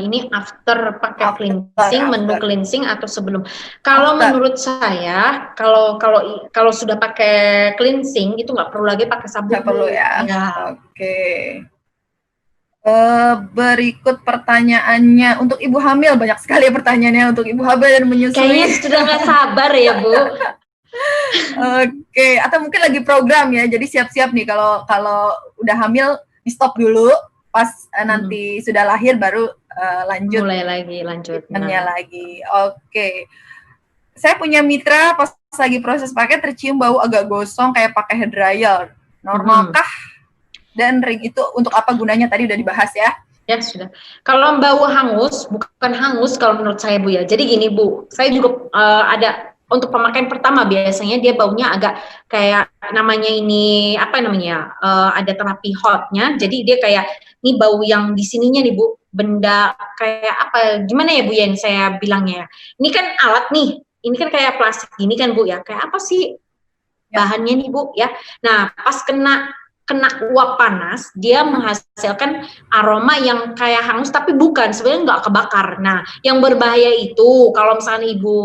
Ini after pakai cleansing, menu cleansing atau sebelum? Kalau menurut saya, kalau sudah pakai cleansing itu nggak perlu lagi pakai sabun. Nggak perlu ya. Oke. Berikut pertanyaannya untuk ibu hamil, banyak sekali pertanyaannya untuk ibu hamil dan menyusui. Kayaknya sudah nggak sabar ya Bu. Oke, atau mungkin lagi program ya, jadi siap-siap nih kalau udah hamil di stop dulu, pas nanti sudah lahir baru lanjut. Mulai lagi lanjut. Lagi. Oke. Saya punya mitra pas lagi proses pakai tercium bau agak gosong kayak pakai hair dryer. Normalkah? Dan ring itu untuk apa gunanya tadi udah dibahas ya? Ya sudah. Kalau bau hangus, bukan hangus kalau menurut saya Bu ya. Jadi gini Bu, saya juga ada untuk pemakaian pertama biasanya dia baunya agak kayak namanya ini apa namanya? Ada terapi hotnya. Jadi dia kayak ini bau yang di sininya nih Bu, benda kayak apa? Gimana ya Bu yang saya bilangnya? Ini kan alat nih. Ini kan kayak plastik gini kan Bu ya. Kayak apa sih bahannya nih Bu ya? Nah pas kena uap panas, dia menghasilkan aroma yang kayak hangus, tapi bukan, sebenarnya nggak kebakar. Nah, yang berbahaya itu, kalau misalnya ibu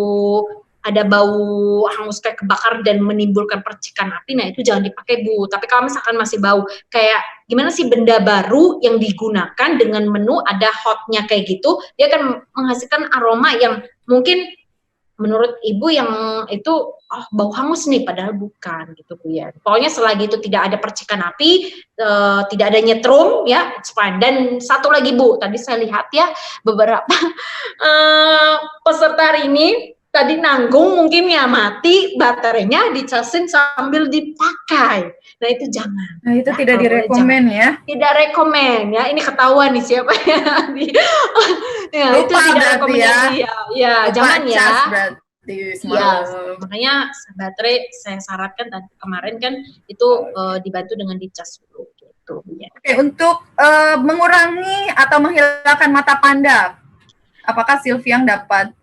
ada bau hangus kayak kebakar dan menimbulkan percikan api, nah itu jangan dipakai Bu. Tapi kalau misalkan masih bau, kayak gimana sih benda baru yang digunakan dengan menu ada hotnya kayak gitu, dia akan menghasilkan aroma yang mungkin menurut ibu yang itu bau hangus nih, padahal bukan gitu Bu ya. Pokoknya selagi itu tidak ada percikan api, tidak ada nyetrum ya, it's fine. Dan satu lagi Bu, tadi saya lihat ya beberapa peserta hari ini tadi nanggung mungkin ya mati baterainya dicasin sambil dipakai. Nah itu jangan. Nah itu ya, tidak direkomen ya. Tidak rekomen ya. Ini ketahuan nih siapa ya. Ya lupa itu tidak rekomendasi ya. Ya jangan ya. Ya, makanya baterai saya syaratkan tadi kemarin kan itu dibantu dengan dicas dulu gitu ya. Oke, untuk mengurangi atau menghilangkan mata panda, apakah Sylviang dapat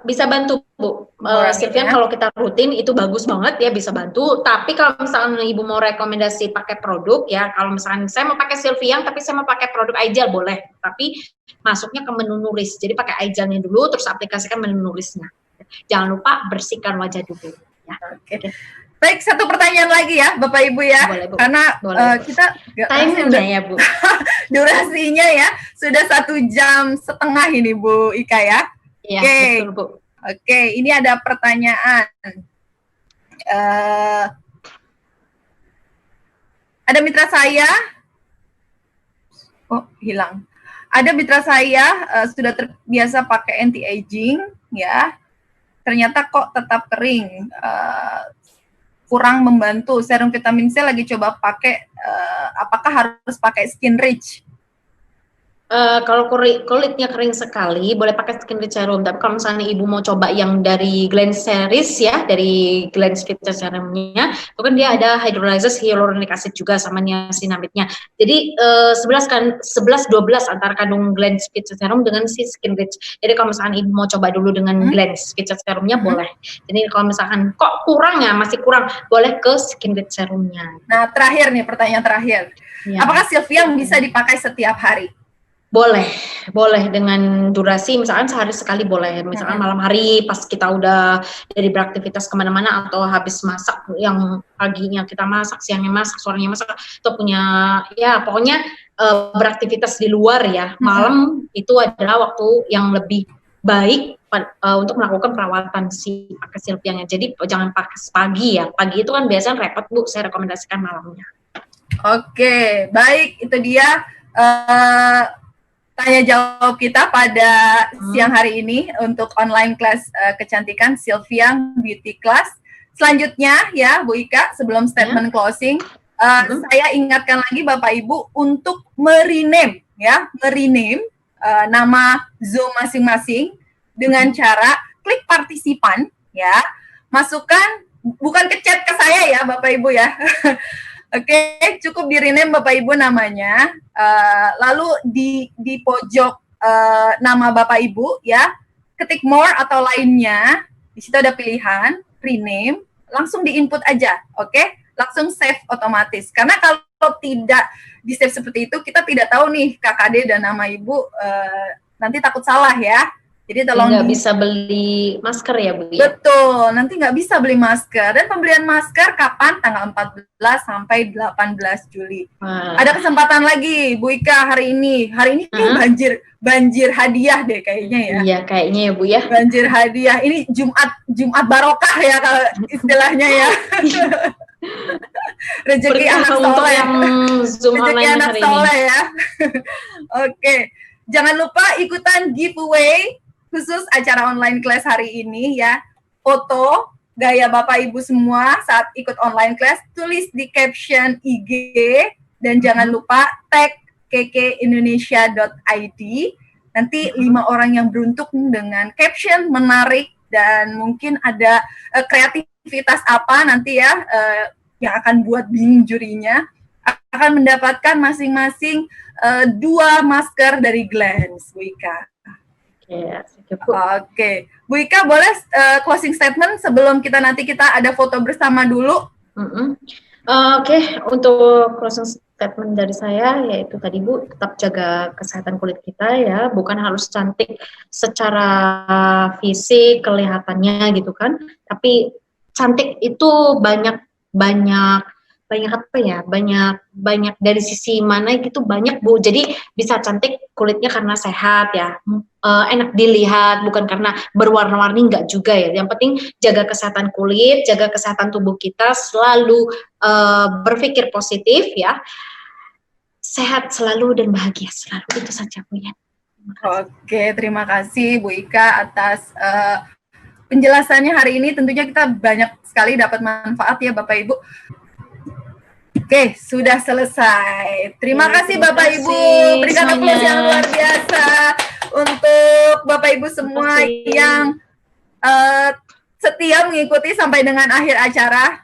bisa bantu Bu. Sylviang kalau kita rutin itu bagus banget ya, bisa bantu. Tapi kalau misalnya ibu mau rekomendasi pakai produk ya, kalau misalnya saya mau pakai Sylviang tapi saya mau pakai produk iGel boleh, tapi masuknya ke menu nulis. Jadi pakai iGelnya dulu terus aplikasikan menu nulisnya. Jangan lupa bersihkan wajah dulu ya. Oke. Baik, satu pertanyaan lagi ya Bapak Ibu ya. Boleh, Bu. Karena kita time-nya ya Bu. Durasinya ya sudah 1 jam setengah ini Bu Ika ya. Iya, betul Bu. Oke, ini ada pertanyaan. Ada mitra saya, hilang. Ada mitra saya sudah terbiasa pakai anti aging ya. Ternyata kok tetap kering. Kurang membantu. Serum vitamin C lagi coba pakai, apakah harus pakai Skin Rich? Kalau kulitnya kering sekali, boleh pakai Skin Rich Serum. Tapi kalau misalnya ibu mau coba yang dari Glen Series ya, dari Glen Skin Rich Serumnya, itu kan dia ada hydrolyzes hyaluronic acid juga sama niacinamide-nya. Jadi 11-12 antara kandung Glen Skin Rich Serum dengan si Skin Rich. Jadi kalau misalkan ibu mau coba dulu dengan Glen Skin Rich Serumnya boleh. Jadi kalau misalkan kok kurang ya, masih kurang, boleh ke Skin Rich Serumnya. Nah, terakhir nih, pertanyaan terakhir. Ya. Apakah Sylviang bisa dipakai setiap hari? Boleh dengan durasi misalkan sehari sekali boleh, misalkan malam hari pas kita udah dari beraktivitas kemana-mana atau habis masak, yang paginya kita masak, siangnya masak, sorenya masak, atau punya ya pokoknya beraktivitas di luar ya, malam itu adalah waktu yang lebih baik untuk melakukan perawatan si pakai Sylviangnya. Jadi jangan pakai pagi ya, pagi itu kan biasanya repot Bu, saya rekomendasikan malamnya. Oke, baik, itu dia tanya jawab kita pada siang hari ini untuk online kelas kecantikan Sylviang Beauty Class. Selanjutnya ya Bu Ika, sebelum statement closing, saya ingatkan lagi Bapak Ibu untuk merename nama Zoom masing-masing dengan cara klik partisipan ya, masukkan, bukan ke chat ke saya ya Bapak Ibu ya. Oke, cukup di rename Bapak Ibu namanya, lalu di pojok nama Bapak Ibu ya, ketik more atau lainnya, di situ ada pilihan rename, langsung di input aja, oke? Langsung save otomatis. Karena kalau tidak di save seperti itu, kita tidak tahu nih KKD dan nama Ibu, nanti takut salah ya. Jadi tolong nggak bisa beli masker ya Bu ya? Betul, nanti nggak bisa beli masker. Dan pembelian masker kapan? Tanggal 14 sampai 18 Juli. Ada kesempatan lagi Bu Ika hari ini. Hari ini banjir hadiah deh kayaknya ya. Iya kayaknya ya Bu ya. Banjir hadiah. Ini Jumat barokah ya kalau istilahnya ya. Rezeki anak soleh. Rezeki anak soleh ya. Oke. Jangan lupa ikutan giveaway khusus acara online class hari ini ya. Foto gaya Bapak Ibu semua saat ikut online class, tulis di caption IG dan jangan lupa tag kkindonesia.id. Nanti 5 orang yang beruntung dengan caption menarik dan mungkin ada kreativitas apa nanti ya yang akan buat bingung jurinya, akan mendapatkan masing-masing 2 masker dari Glens, Bu Ika. Oke, Bu Ika boleh closing statement sebelum kita ada foto bersama dulu. Oke, untuk closing statement dari saya yaitu tadi Bu, tetap jaga kesehatan kulit kita ya, bukan harus cantik secara fisik kelihatannya gitu kan, tapi cantik itu banyak apa ya, banyak dari sisi mana gitu, banyak Bu. Jadi bisa cantik kulitnya karena sehat ya, enak dilihat, bukan karena berwarna-warni, enggak juga ya. Yang penting jaga kesehatan kulit, jaga kesehatan tubuh kita, selalu berpikir positif ya, sehat selalu dan bahagia selalu, itu saja Bu ya. Oke, terima kasih Bu Ika atas penjelasannya hari ini. Tentunya kita banyak sekali dapat manfaat ya Bapak Ibu. Oke, sudah selesai. Terima kasih Bapak Ibu. Berikan aplaus yang luar biasa untuk Bapak Ibu semua yang setia mengikuti sampai dengan akhir acara.